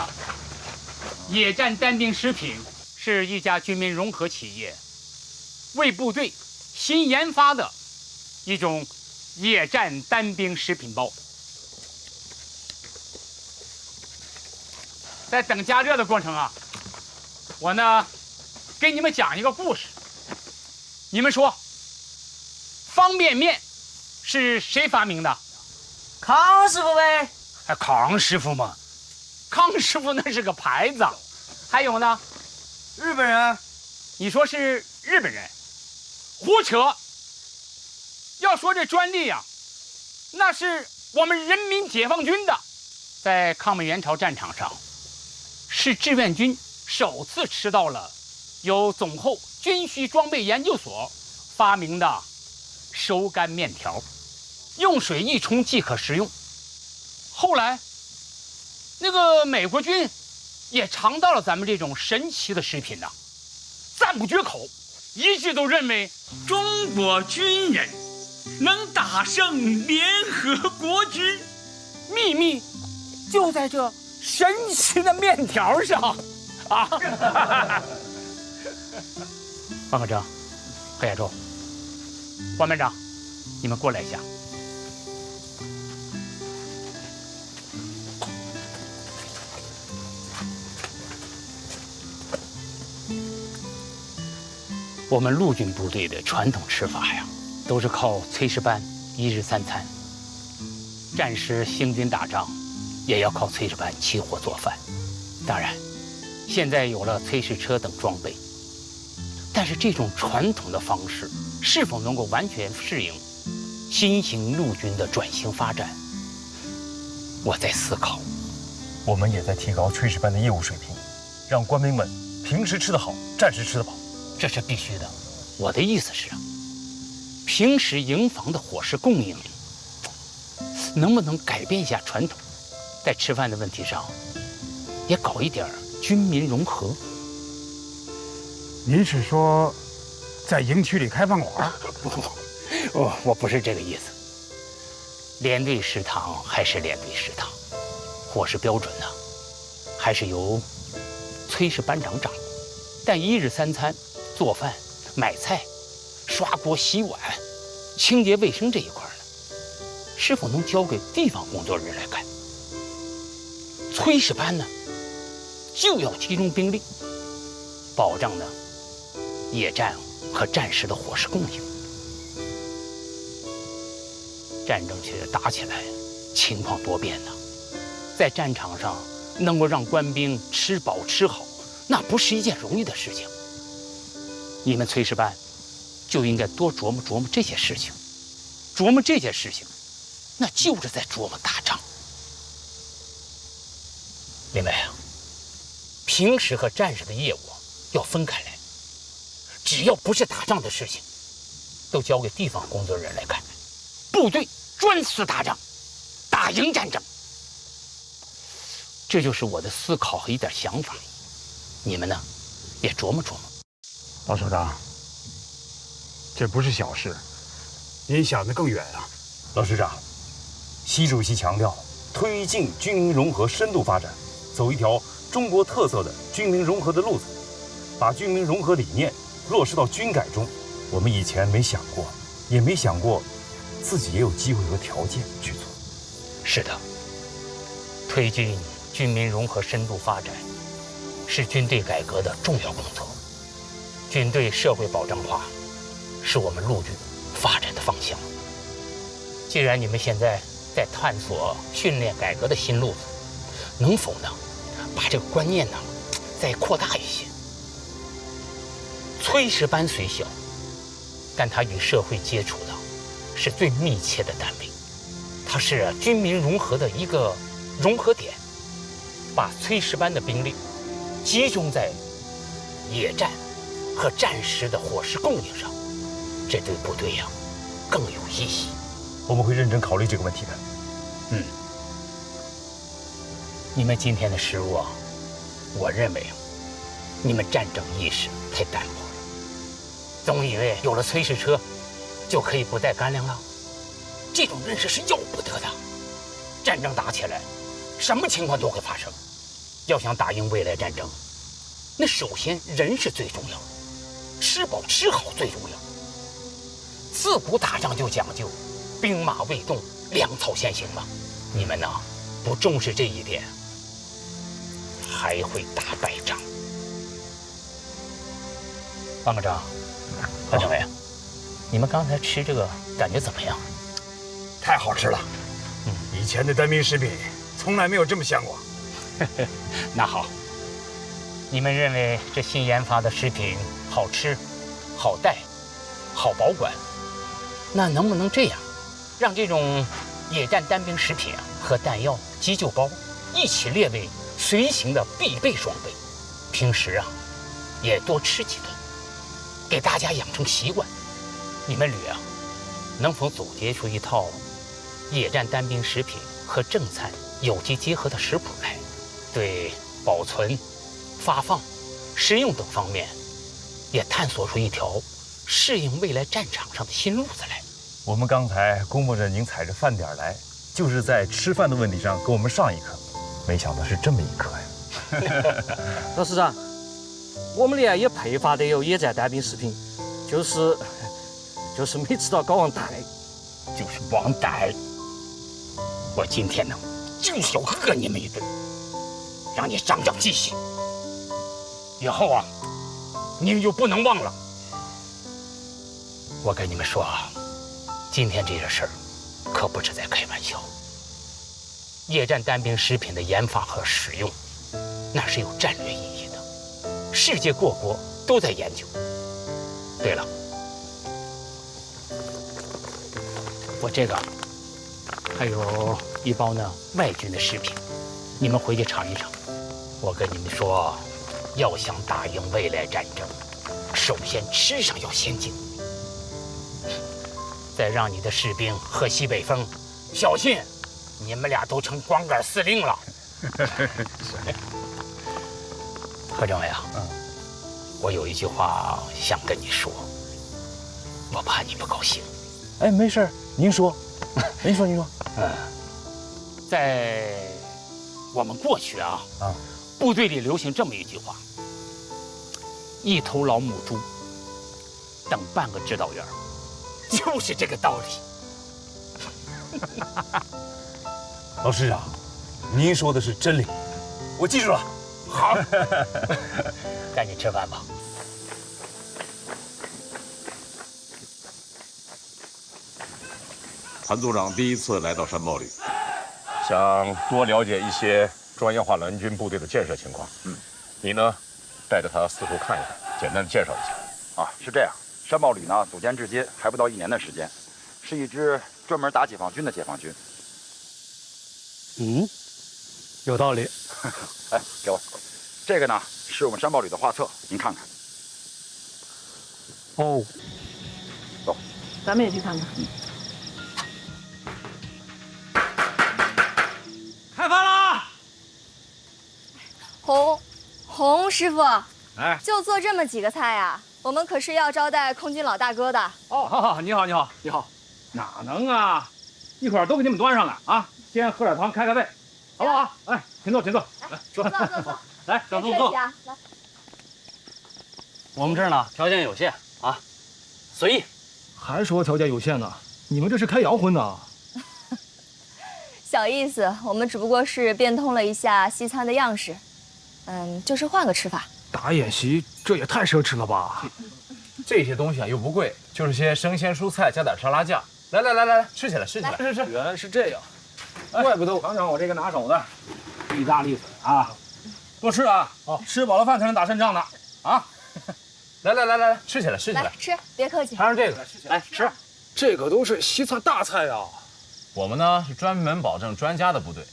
野战单兵食品是一家军民融合企业为部队新研发的一种野战单兵食品包。在等加热的过程啊，我呢给你们讲一个故事。你们说，方便面是谁发明的？康师傅呗。哎，康师傅嘛，康师傅那是个牌子。还有呢？日本人。你说是日本人？胡扯！要说这专利呀，那是我们人民解放军的，在抗美援朝战场上，是志愿军首次吃到了由总后军需装备研究所发明的收干面条，用水一冲即可食用。后来，那个美国军也尝到了咱们这种神奇的食品呐，赞不绝口，一致都认为中国军人能打胜联合国军，秘密就在这神奇的面条上啊！方可正、何亚洲、关班长，你们过来一下。我们陆军部队的传统吃法呀，都是靠炊事班1日3餐。战时行军打仗，也要靠炊事班起火做饭。当然，现在有了炊事车等装备，但是这种传统的方式是否能够完全适应新型陆军的转型发展？我在思考。我们也在提高炊事班的业务水平，让官兵们平时吃得好，战时吃得饱。这是必须的。我的意思是，平时营房的伙食供应，能不能改变一下传统，在吃饭的问题上，也搞一点军民融合？您是说，在营区里开饭馆？不，我不是这个意思。连队食堂还是连队食堂，伙食标准呢，还是由炊事班长掌握。但1日3餐。做饭、买菜、刷锅、洗碗、清洁卫生这一块呢，是否能交给地方工作人员来干？炊事班呢，就要集中兵力，保障呢野战和战时的伙食供应。战争其实打起来，情况多变呢，在战场上能够让官兵吃饱吃好，那不是一件容易的事情。你们炊事班就应该多琢磨琢磨这些事情，琢磨这些事情，那就是在琢磨打仗。另外啊，平时和战时的业务要分开来，只要不是打仗的事情，都交给地方工作人员来干。部队专司打仗，打赢战争。这就是我的思考和一点想法，你们呢，也琢磨琢磨。老首长，这不是小事，您想得更远啊！老师长，习主席强调推进军民融合深度发展，走一条中国特色的军民融合的路子，把军民融合理念落实到军改中。我们以前没想过，也没想过自己也有机会和条件去做。是的，推进军民融合深度发展是军队改革的重要工作。军队社会保障化是我们陆军发展的方向。既然你们现在在探索训练改革的新路子，能否呢把这个观念呢再扩大一些？炊事班虽小，但它与社会接触的是最密切的单位，它是军民融合的一个融合点。把炊事班的兵力集中在野战和战时的伙食供应上，这对部队呀更有意义。我们会认真考虑这个问题的。你们今天的食物啊，我认为你们战争意识太淡薄了，总以为有了炊事车就可以不带干粮了，这种认识是要不得的。战争打起来，什么情况都会发生。要想打赢未来战争，那首先人是最重要的，吃饱吃好最重要。自古打仗就讲究兵马未动，粮草先行嘛。你们呢不重视这一点，还会打败仗。方科长，何政委，你们刚才吃这个感觉怎么样？太好吃了。以前的单兵食品从来没有这么香过。那好，你们认为这新研发的食品好吃、好带、好保管，那能不能这样，让这种野战单兵食品和弹药、急救包一起列为随行的必备装备？平时也多吃几顿，给大家养成习惯。你们旅能否总结出一套野战单兵食品和正餐有机结合的食谱来，对保存、发放、食用等方面也探索出一条适应未来战场上的新路子来？我们刚才估摸着您踩着饭点来，就是在吃饭的问题上给我们上一课，没想到是这么一课呀。老师长，我们连也配发的有野战单兵食品，就是没吃到睾丸带，就是忘带。我今天呢，就是要喝你们一顿，让你长长记性。以后你们就不能忘了。我跟你们说今天这个事儿可不是在开玩笑。野战单兵食品的研发和使用，那是有战略意义的，世界各国都在研究。对了，我这个还有一包呢外军的食品，你们回去尝一尝。我跟你们说，要想打赢未来战争，首先吃上要先进，再让你的士兵喝西北风，小心你们俩都成光杆司令了。何政委我有一句话想跟你说，我怕你不高兴。哎，没事，您说，您说。在我们过去部队里流行这么一句话：一头老母猪等半个指导员，就是这个道理。老师长，您说的是真理，我记住了。好，赶紧吃饭吧。谭组长第一次来到山豹旅，想多了解一些专业化蓝军部队的建设情况。你呢，带着他四处看一看，简单的介绍一下。是这样，山豹旅呢组建至今还不到1年的时间，是一支专门打解放军的解放军。有道理。哎，给我，这个呢是我们山豹旅的画册，您看看。哦，走，咱们也去看看。开饭啦！洪师傅，哎，就做这么几个菜呀？我们可是要招待空军老大哥的。好，你好。哪能啊？一会儿都给你们端上来啊！先喝点汤，开胃，好不好？哎，请坐。来，坐。来，长坐。来，我们这儿呢条件有限随意。还说条件有限呢？你们这是开洋荤呢？小意思，我们只不过是变通了一下西餐的样式，就是换个吃法。打演习这也太奢侈了吧！这些东西又不贵，就是些生鲜蔬菜加点沙拉酱。来，吃起来。吃。原来是这样，怪不得尝尝我这个拿手的意大利粉多吃吃饱了饭才能打胜仗呢来，吃起来。来吃，别客气。尝尝这个，来吃。这个都是西餐大菜呀。我们呢是专门保证专家的部队，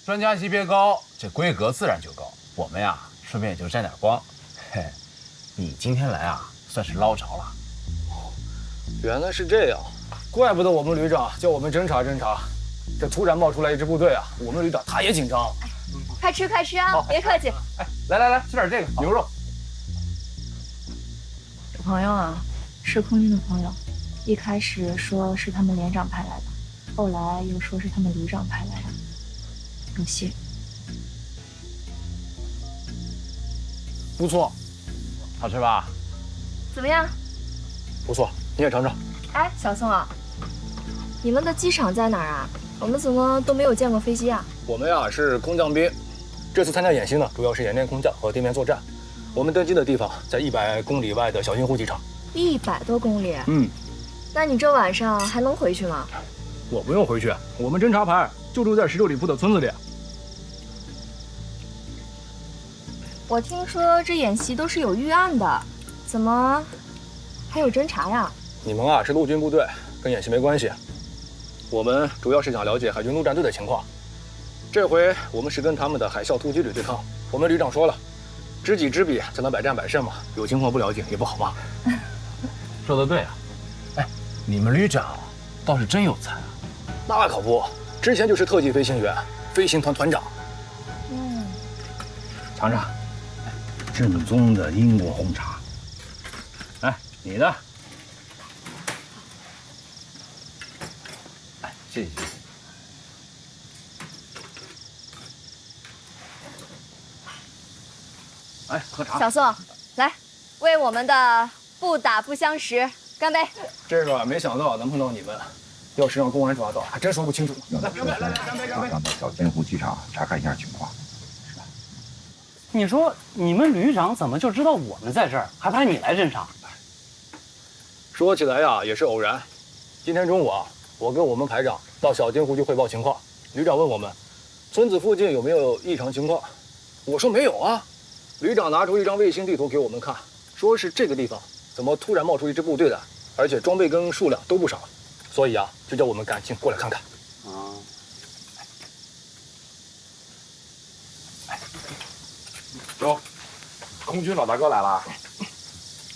专家级别高，这规格自然就高。我们呀，顺便也就沾点光。你今天来算是捞着了。原来是这样，怪不得我们旅长叫我们侦查。这突然冒出来一支部队我们旅长他也紧张。快吃别客气。来，吃点这个牛肉。这朋友是空军的朋友，一开始说是他们连长派来的，后来又说是他们旅长派来的，有谢。不错，好吃吧？怎么样？不错，你也尝尝。哎，小宋你们的机场在哪儿我们怎么都没有见过飞机我们是空降兵，这次参加演习呢，主要是演练空降和地面作战。我们登机的地方在100公里外的小金湖机场。100多公里？那你这晚上还能回去吗？我不用回去，我们侦察排就住在石榴里铺的村子里。我听说这演习都是有预案的，怎么还有侦察呀？你们啊是陆军部队，跟演习没关系。我们主要是想了解海军陆战队的情况。这回我们是跟他们的海啸突击旅对抗。我们旅长说了，知己知彼才能百战百胜嘛。有情况不了解也不好嘛。说得对啊。哎，你们旅长倒是真有才啊。那可不，之前就是特级飞行员，飞行团团长。尝尝，正宗的英国红茶。哎，你的。哎，谢谢。哎，喝茶。小宋，来，为我们的不打不相识干杯！这个没想到能碰到你们，要是让公安抓到，还真说不清楚。来，干杯！马上到小金湖机场查看一下情况。你说你们旅长怎么就知道我们在这儿，还派你来侦查？说起来呀，也是偶然。今天中午啊，我跟我们排长到小金湖去汇报情况，旅长问我们，村子附近有没有异常情况？我说没有啊。旅长拿出一张卫星地图给我们看，说是这个地方怎么突然冒出一支部队来，而且装备跟数量都不少，所以啊，就叫我们赶紧过来看看。啊。哟，空军老大哥来了。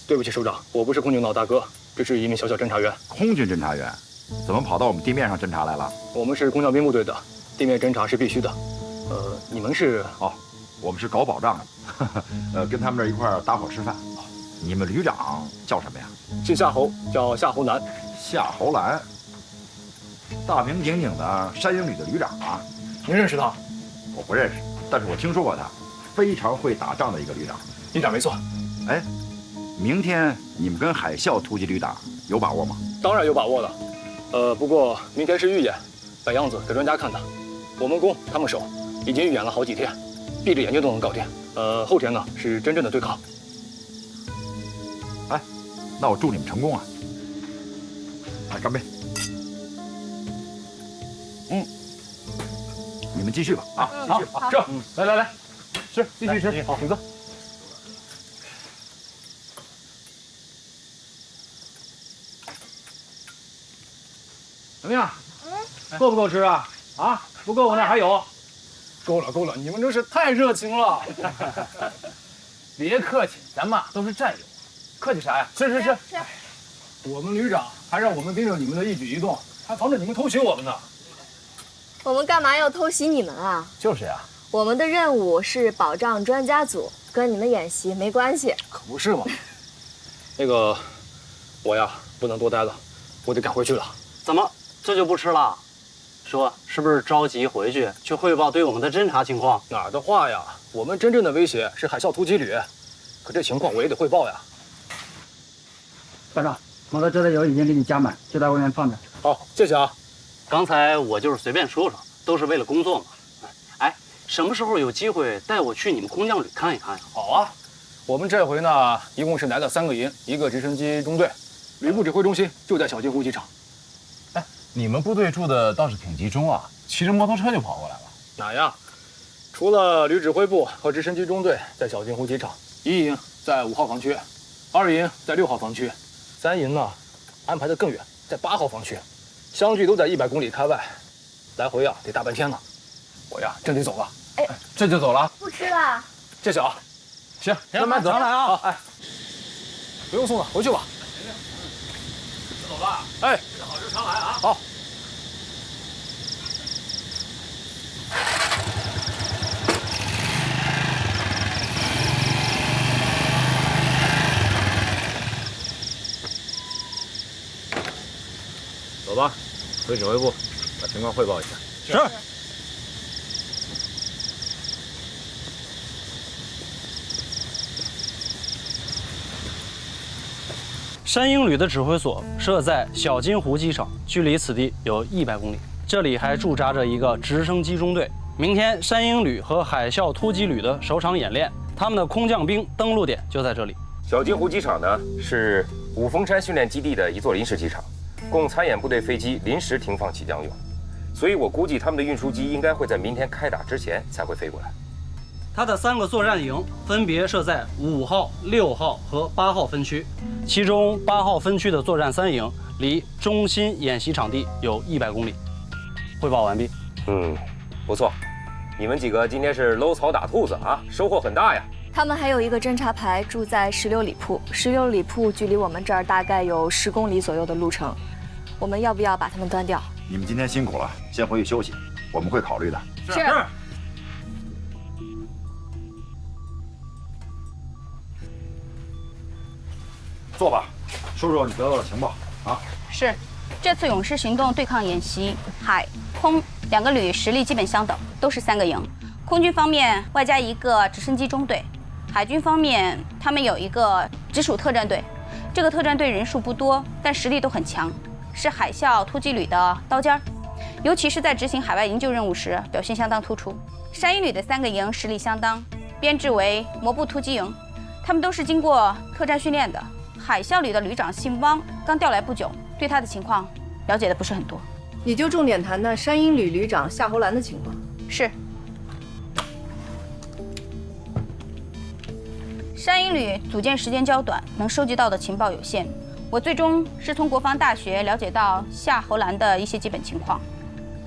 对不起，首长，我不是空军老大哥，只是一名小小侦察员。空军侦察员，怎么跑到我们地面上侦察来了？我们是空降兵部队的，地面侦察是必须的。你们是？哦，我们是搞保障的，跟他们这一块儿搭伙吃饭。你们旅长叫什么呀？姓夏侯，叫夏侯兰。夏侯兰，大名鼎鼎的山鹰旅的旅长啊。您认识他？我不认识，但是我听说过他，非常会打仗的一个旅长。旅长没错。哎，明天你们跟海啸突击旅打有把握吗？当然有把握了。不过明天是预演，摆样子给专家看的。我们攻，他们守，已经预演了好几天，闭着眼睛都能搞定。后天呢是真正的对抗。哎，那我祝你们成功啊！来，干杯！你们继续吧啊！好，这来，吃，继续吃，好，请坐。怎么样？够不够吃啊？啊，不够我那儿还有。够了，你们真是太热情了。别客气，咱们都是战友，客气啥呀？吃。我们旅长还让我们盯着你们的一举一动，还防止你们偷袭我们呢。我们干嘛要偷袭你们啊？就是呀，我们的任务是保障专家组，跟你们演习没关系。可不是嘛。那个，我呀不能多待了，我得赶回去了。怎么这就不吃了？说是不是着急回去汇报对我们的侦察情况？哪儿的话呀？我们真正的威胁是海啸突击旅，可这情况我也得汇报呀。班长，我的招待酒已经给你加满，就在外面放着。好，谢谢啊。刚才我就是随便说说，都是为了工作嘛。哎，什么时候有机会带我去你们空降旅看一看呀？好啊，我们这回呢，一共是来了3个营，1个直升机中队，旅部指挥中心就在小金湖机场。哎，你们部队住的倒是挺集中啊，骑着摩托车就跑过来了。哪呀？除了旅指挥部和直升机中队在小金湖机场，1营在5号房区，2营在6号房区，3营呢安排的更远，在8号房区。相距都在100公里开外，来回啊得大半天呢。我呀真得走了。哎，这就走了？不吃了。谢谢啊。行，慢慢走。常来啊。好，哎，不用送了，回去吧。走吧。哎，吃好吃常来啊。好。走吧，回指挥部，把情况汇报一下。是。山鹰旅的指挥所设在小金湖机场，距离此地有100公里。这里还驻扎着一个直升机中队。明天山鹰旅和海啸突击旅的首场演练，他们的空降兵登陆点就在这里。小金湖机场呢是五峰山训练基地的一座临时机场，供参演部队飞机临时停放起降用，所以我估计他们的运输机应该会在明天开打之前才会飞过来。它的3个作战营分别设在5号、6号和8号分区，其中8号分区的作战3营离中心演习场地有100公里。汇报完毕。不错，你们几个今天是搂草打兔子啊，收获很大呀。他们还有一个侦察排住在16里铺，16里铺距离我们这儿大概有10公里左右的路程。我们要不要把他们端掉？你们今天辛苦了，先回去休息，我们会考虑的。是。坐吧，说说你得到的情报啊。是，这次勇士行动对抗演习，海空2个旅实力基本相等，都是3个营。空军方面外加1个直升机中队，海军方面他们有一个直属特战队，这个特战队人数不多，但实力都很强，是海啸突击旅的刀尖儿，尤其是在执行海外营救任务时表现相当突出。山鹰旅的3个营实力相当，编制为摩步突击营，他们都是经过特战训练的。海啸旅的旅长姓汪，刚调来不久，对他的情况了解的不是很多。你就重点谈谈山鹰旅旅长夏侯兰的情况。是。山鹰旅组建时间较短，能收集到的情报有限。我最终是从国防大学了解到夏侯兰的一些基本情况：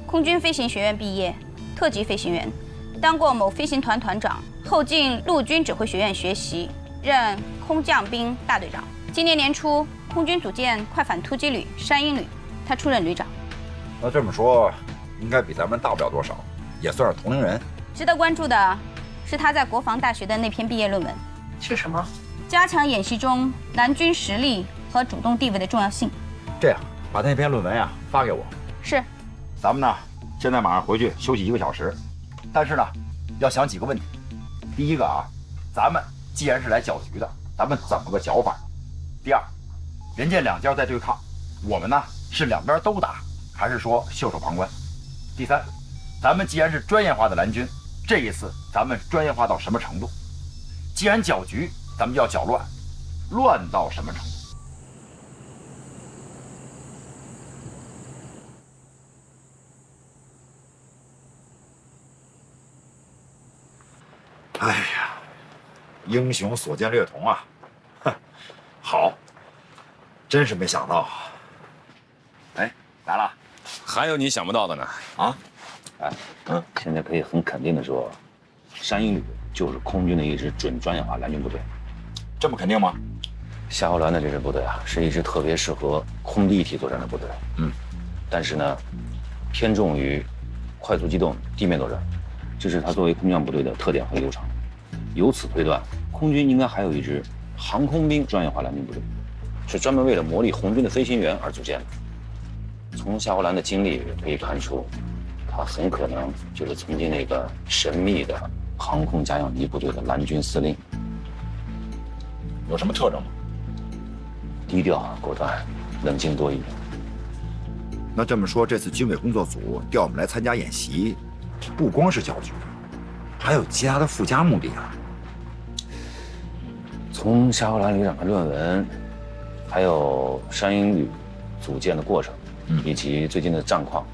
空军飞行学院毕业，特级飞行员，当过某飞行团团长，后进陆军指挥学院学习，任空降兵大队长。今年年初，空军组建快反突击旅山鹰旅，他出任旅长。那这么说，应该比咱们大不了多少，也算是同龄人。值得关注的是他在国防大学的那篇毕业论文，是什么？加强演习中蓝军实力和主动地位的重要性。这样，把那篇论文呀发给我。是。咱们呢，现在马上回去休息1个小时，但是呢，要想几个问题。第一个啊，咱们既然是来搅局的，咱们怎么个搅法？第二，人家2家在对抗，我们呢是2边都打，还是说袖手旁观？第三，咱们既然是专业化的蓝军，这一次咱们专业化到什么程度？既然搅局，咱们要搅乱，乱到什么程度？哎呀，英雄所见略同啊！哼，好，真是没想到。哎，来了，还有你想不到的呢？啊？现在可以很肯定的说，山鹰旅就是空军的一支准专业化蓝军部队。这么肯定吗？夏侯兰的这支部队啊，是一支特别适合空地一体作战的部队。但是呢，偏重于快速机动地面作战，这是它作为空降部队的特点和优长。由此推断，空军应该还有一支航空兵专业化蓝军部队，是专门为了磨砺红军的飞行员而组建的。从夏侯兰的经历可以看出，他很可能就是曾经那个神秘的航空加氧机部队的蓝军司令。有什么特征吗？低调、果断、冷静多疑。那这么说，这次军委工作组调我们来参加演习，不光是搅局，还有其他的附加目的啊。从夏侯兰旅长的论文，还有山鹰旅组建的过程，以及最近的战况，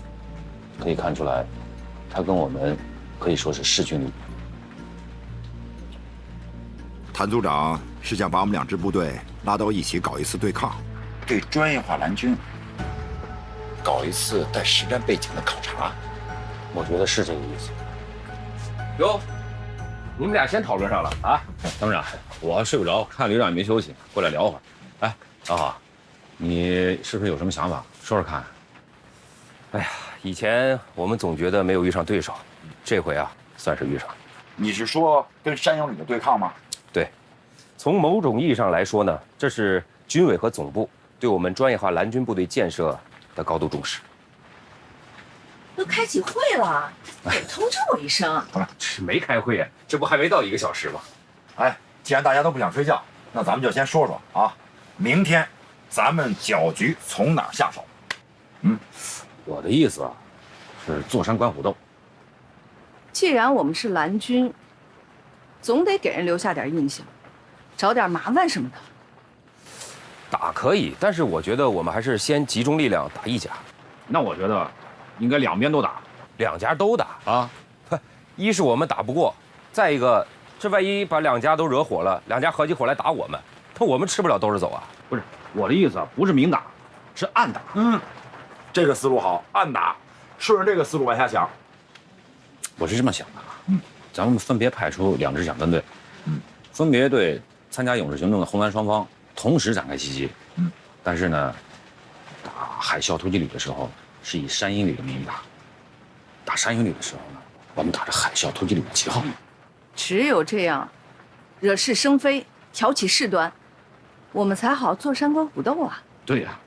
可以看出来，他跟我们可以说是势均力敌。谭组长是想把我们2支部队拉到一起搞一次对抗，对专业化蓝军搞一次带实战背景的考察。我觉得是这个意思。哟，你们俩先讨论上了啊？当然，我还睡不着，看旅长也没休息，过来聊会儿。哎，老郝，你是不是有什么想法？说说看。哎呀，以前我们总觉得没有遇上对手，这回啊，算是遇上了。你是说跟山鹰旅的对抗吗？对，从某种意义上来说呢，这是军委和总部对我们专业化蓝军部队建设的高度重视。都开起会了，得通知我一声。这没开会呀，这不还没到1个小时吗？哎，既然大家都不想睡觉，那咱们就先说说啊，明天咱们搅局从哪儿下手？我的意思啊，是坐山观虎斗。既然我们是蓝军，总得给人留下点印象，找点麻烦什么的。打可以，但是我觉得我们还是先集中力量打一家。那我觉得应该两边都打，2家都打啊。一是我们打不过，再一个，这万一把2家都惹火了，2家合起伙来打我们，那我们吃不了兜着走啊。不是我的意思，不是明打，是暗打。这个思路好，暗打，顺着这个思路往下想。我是这么想的啊，咱们分别派出2支抢单队，分别对参加勇士行动的红蓝双方同时展开袭击。但是呢，打海啸突击旅的时候是以山鹰旅的名义打，打山鹰旅的时候呢，我们打着海啸突击旅的旗号。只有这样，惹是生非，挑起事端，我们才好坐山观虎斗啊。对呀。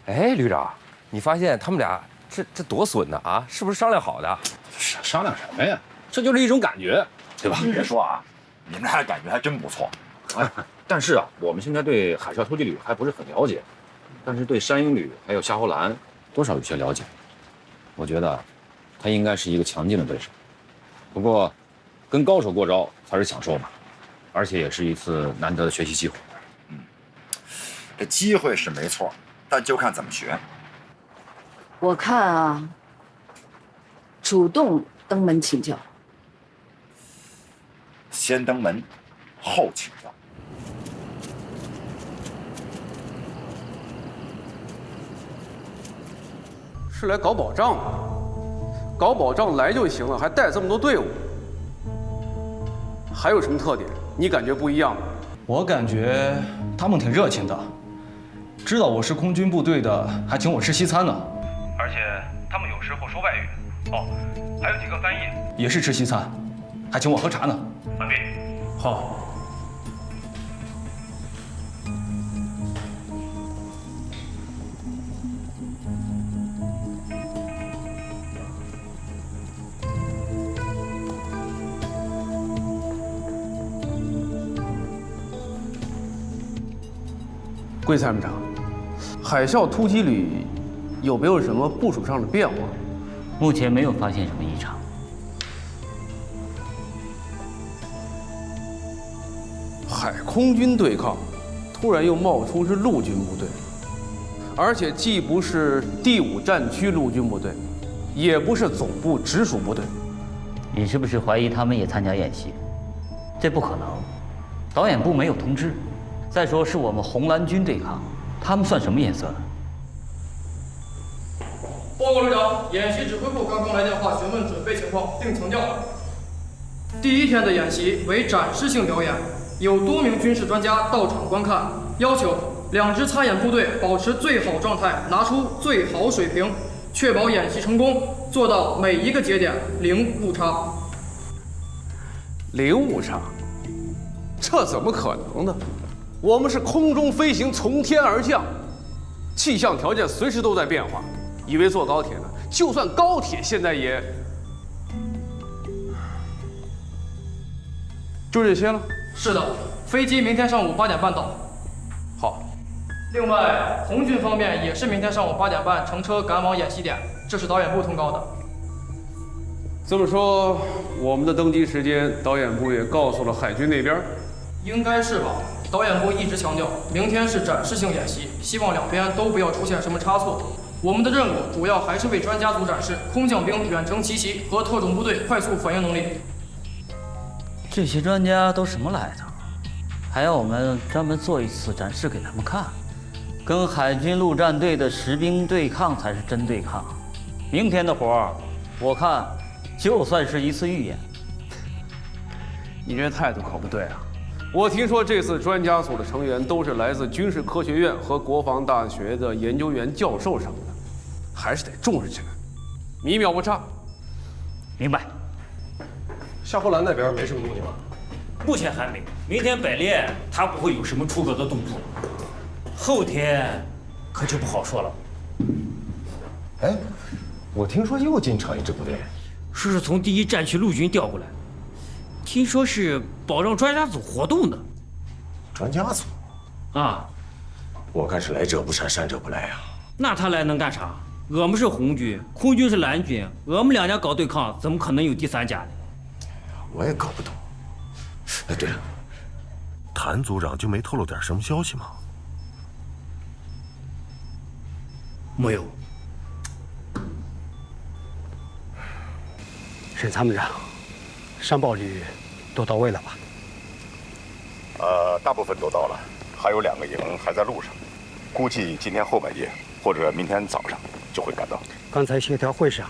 哎，旅长，你发现他们俩这多损呢啊？是不是商量好的？商量什么呀？这就是一种感觉，对吧？别说啊，你们俩感觉还真不错。但是啊，我们现在对海啸突击旅还不是很了解，但是对山鹰旅还有夏侯兰多少有些了解。我觉得他应该是一个强劲的对手。不过，跟高手过招才是享受嘛，而且也是一次难得的学习机会。这机会是没错，但就看怎么学。我看啊，主动登门请教，先登门，后请教。是来搞保障的，搞保障来就行了，还带这么多队伍，还有什么特点？你感觉不一样吗？我感觉他们挺热情的，知道我是空军部队的，还请我吃西餐呢。而且他们有时候说外语，哦，还有几个翻译，也是吃西餐，还请我喝茶呢。完毕。好。桂参谋长，海啸突击旅有没有什么部署上的变化？目前没有发现什么异常。海空军对抗，突然又冒出是陆军部队，而且既不是第5战区陆军部队，也不是总部直属部队。你是不是怀疑他们也参加演习？这不可能，导演部没有通知。再说是我们红蓝军对抗，他们算什么颜色呢？报告旅长，演习指挥部刚刚来电话询问准备情况，并强调，第1天的演习为展示性表演，有多名军事专家到场观看，要求2支参演部队保持最好状态，拿出最好水平，确保演习成功，做到每一个节点零误差。零误差？这怎么可能呢？我们是空中飞行，从天而降，气象条件随时都在变化。以为坐高铁呢？就算高铁现在也……就这些了？是的，飞机明天上午8点半到。好。另外，红军方面也是明天上午8点半乘车赶往演习点，这是导演部通告的。这么说，我们的登机时间，导演部也告诉了海军那边？应该是吧。导演部一直强调，明天是展示性演习，希望2边都不要出现什么差错。我们的任务主要还是为专家组展示空降兵远程奇袭和特种部队快速反应能力。这些专家都什么来头？还要我们专门做一次展示给他们看？跟海军陆战队的实兵对抗才是真对抗。明天的活儿，我看就算是一次预演。你这态度可不对啊！我听说这次专家组的成员都是来自军事科学院和国防大学的研究员、教授什么的，还是得重视起来，米秒不差。明白。夏侯兰那边没什么动静吧？目前还没。明天百练他不会有什么出格的动作，后天可就不好说了。哎，我听说又进场一支部队，说是从第1战区陆军调过来。听说是保障专家组活动的。专家组？啊，我看是来者不善，善者不来啊。那他来能干啥？我们是红军，空军是蓝军，我们2家搞对抗，怎么可能有第3家呢？我也搞不懂。哎，对了，谭组长就没透露点什么消息吗？没有。沈参谋长，上报旅都到位了吧？大部分都到了，还有2个营还在路上，估计今天后半夜或者明天早上就会赶到。刚才协调会上，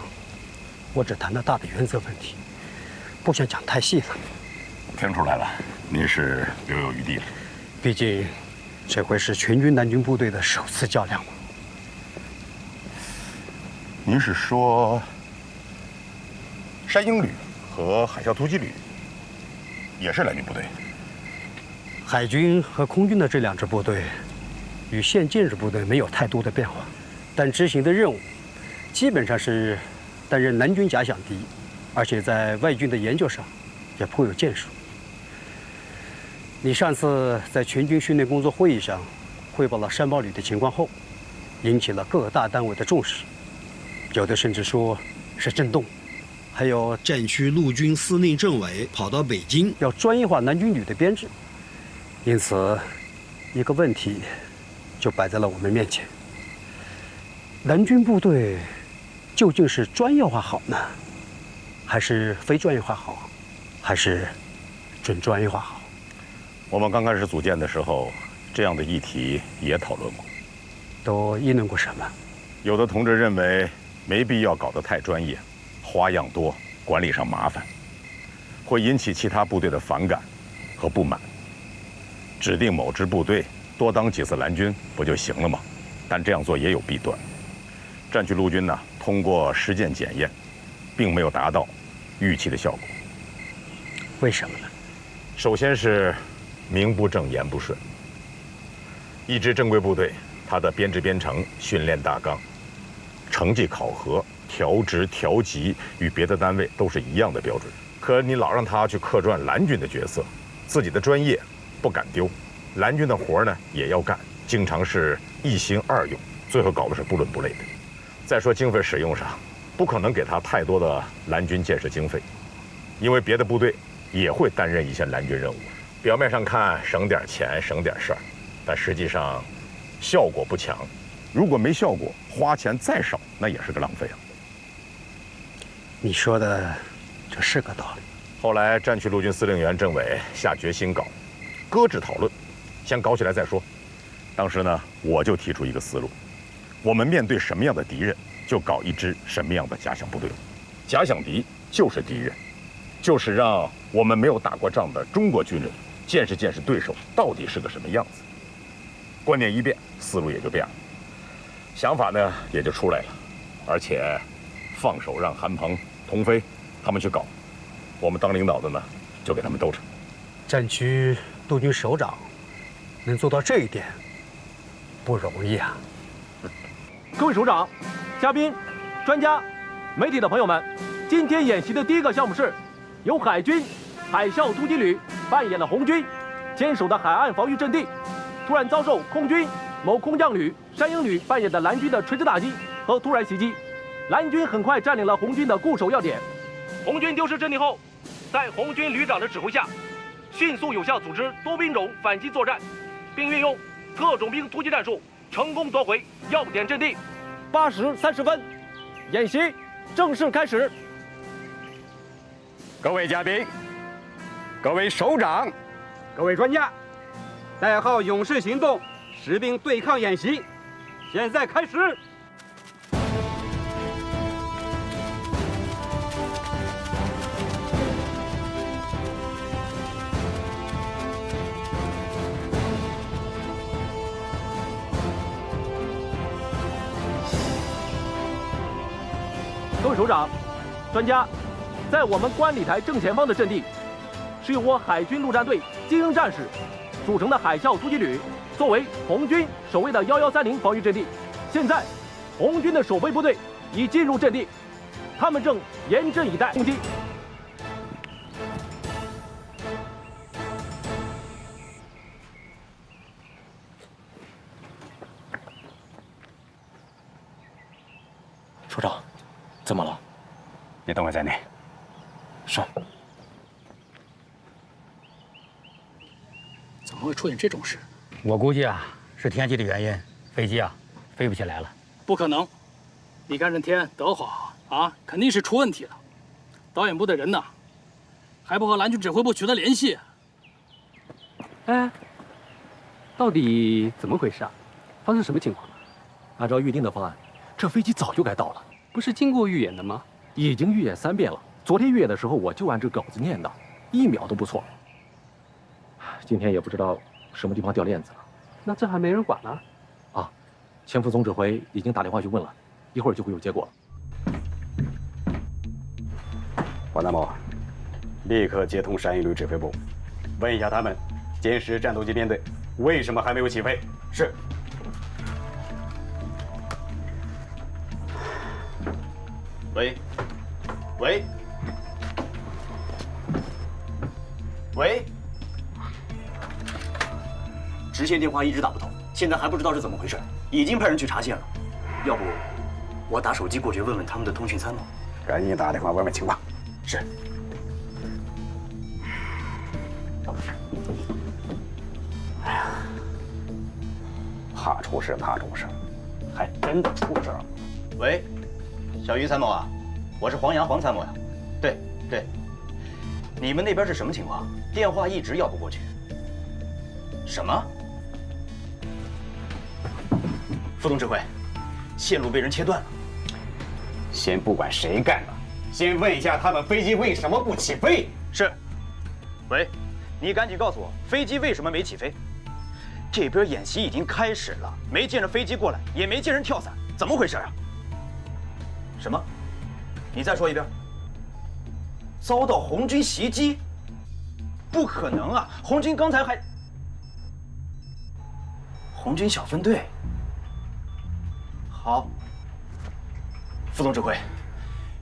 我只谈了大的原则问题，不想讲太细了。听出来了，您是留有余地了。毕竟，这回是全军南军部队的首次较量嘛。您是说，山鹰旅和海啸突击旅也是南军部队？海军和空军的这2支部队，与现建制部队没有太多的变化，但执行的任务基本上是担任南军假想敌，而且在外军的研究上也颇有建树。你上次在全军训练工作会议上汇报了山豹旅的情况后，引起了各个大单位的重视，有的甚至说是震动。还有战区陆军司令政委跑到北京，要专业化南军旅的编制。因此，一个问题就摆在了我们面前：南军部队究竟是专业化好呢，还是非专业化好，还是准专业化好？我们刚开始组建的时候，这样的议题也讨论过。都议论过什么？有的同志认为没必要搞得太专业，花样多，管理上麻烦，会引起其他部队的反感和不满。指定某支部队多当几次蓝军不就行了吗？但这样做也有弊端。战区陆军呢，通过实践检验，并没有达到预期的效果。为什么呢？首先是名不正言不顺。一支正规部队，它的编制编程、训练大纲、成绩考核、调职调级与别的单位都是一样的标准。可你老让他去客串蓝军的角色，自己的专业不敢丢，蓝军的活呢也要干，经常是一心二用，最后搞的是不伦不类的。再说经费使用上，不可能给他太多的蓝军建设经费，因为别的部队也会担任一些蓝军任务。表面上看省点钱省点事儿，但实际上效果不强。如果没效果，花钱再少那也是个浪费啊。你说的这是个道理。后来战区陆军司令员政委下决心搞，搁置讨论，先搞起来再说。当时呢，我就提出一个思路：我们面对什么样的敌人，就搞一支什么样的假想部队。假想敌就是敌人，就是让我们没有打过仗的中国军人见识见识对手到底是个什么样子。观念一变，思路也就变了，想法呢也就出来了，而且放手让韩鹏、童飞他们去搞，我们当领导的呢就给他们兜着。战区陆军首长能做到这一点不容易啊！各位首长、嘉宾、专家、媒体的朋友们，今天演习的第一个项目是由海军海啸突击旅扮演了红军坚守的海岸防御阵地，突然遭受空军某空降旅山鹰旅扮演的蓝军的垂直打击和突然袭击，蓝军很快占领了红军的固守要点。红军丢失阵地后，在红军旅长的指挥下，迅速有效组织多兵种反击作战，并运用特种兵突击战术，成功夺回要点阵地。8时30分，演习正式开始。各位嘉宾，各位首长，各位专家，代号勇士行动实兵对抗演习，现在开始。各位首长、专家，在我们观礼台正前方的阵地，是由我海军陆战队精英战士组成的海啸突击旅，作为红军守卫的1130防御阵地。现在，红军的守备部队已进入阵地，他们正严阵以待攻击。首长，怎么了？你等我在内。是。怎么会出现这种事？我估计啊，是天气的原因，飞机啊飞不起来了。不可能，你看这天德华啊，肯定是出问题了。导演部的人呢，还不和蓝军指挥部取得联系。哎，到底怎么回事啊？发生什么情况了？按照预定的方案，这飞机早就该到了，不是经过预演的吗？已经预演3遍了。昨天预演的时候，我就按这稿子念的，1秒都不错。今天也不知道什么地方掉链子了。那这还没人管呢？啊，前副总指挥已经打电话去问了，一会儿就会有结果了。王参谋，立刻接通山鹰旅指挥部，问一下他们，歼10战斗机编队为什么还没有起飞？是。喂，喂，喂，直线电话一直打不通，现在还不知道是怎么回事，已经派人去查线了。要不，我打手机过去问问他们的通讯参谋。赶紧打电话问问情况。是。哎呀，怕出事，怕出事，还真的出事了。喂，小于参谋啊，我是黄洋黄参谋呀。对，你们那边是什么情况？电话一直要不过去。什么？副总指挥，线路被人切断了。先不管谁干的，先问一下他们飞机为什么不起飞？是。喂，你赶紧告诉我，飞机为什么没起飞？这边演习已经开始了，没见着飞机过来，也没见人跳伞，怎么回事啊？什么？你再说一遍。遭到红军袭击？不可能啊！红军刚才还……红军小分队。好，副总指挥，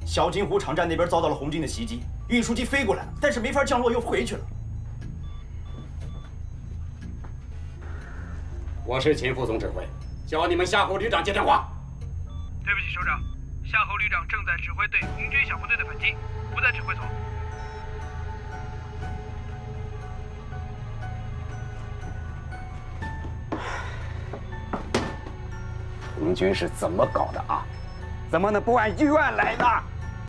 小金湖场站那边遭到了红军的袭击，运输机飞过来了，但是没法降落，又回去了。我是秦副总指挥，叫你们夏侯旅长接电话。对不起，首长，夏侯旅长正在指挥对红军小部队的反击，不在指挥所。红军是怎么搞的啊？怎么能不按预案来呢？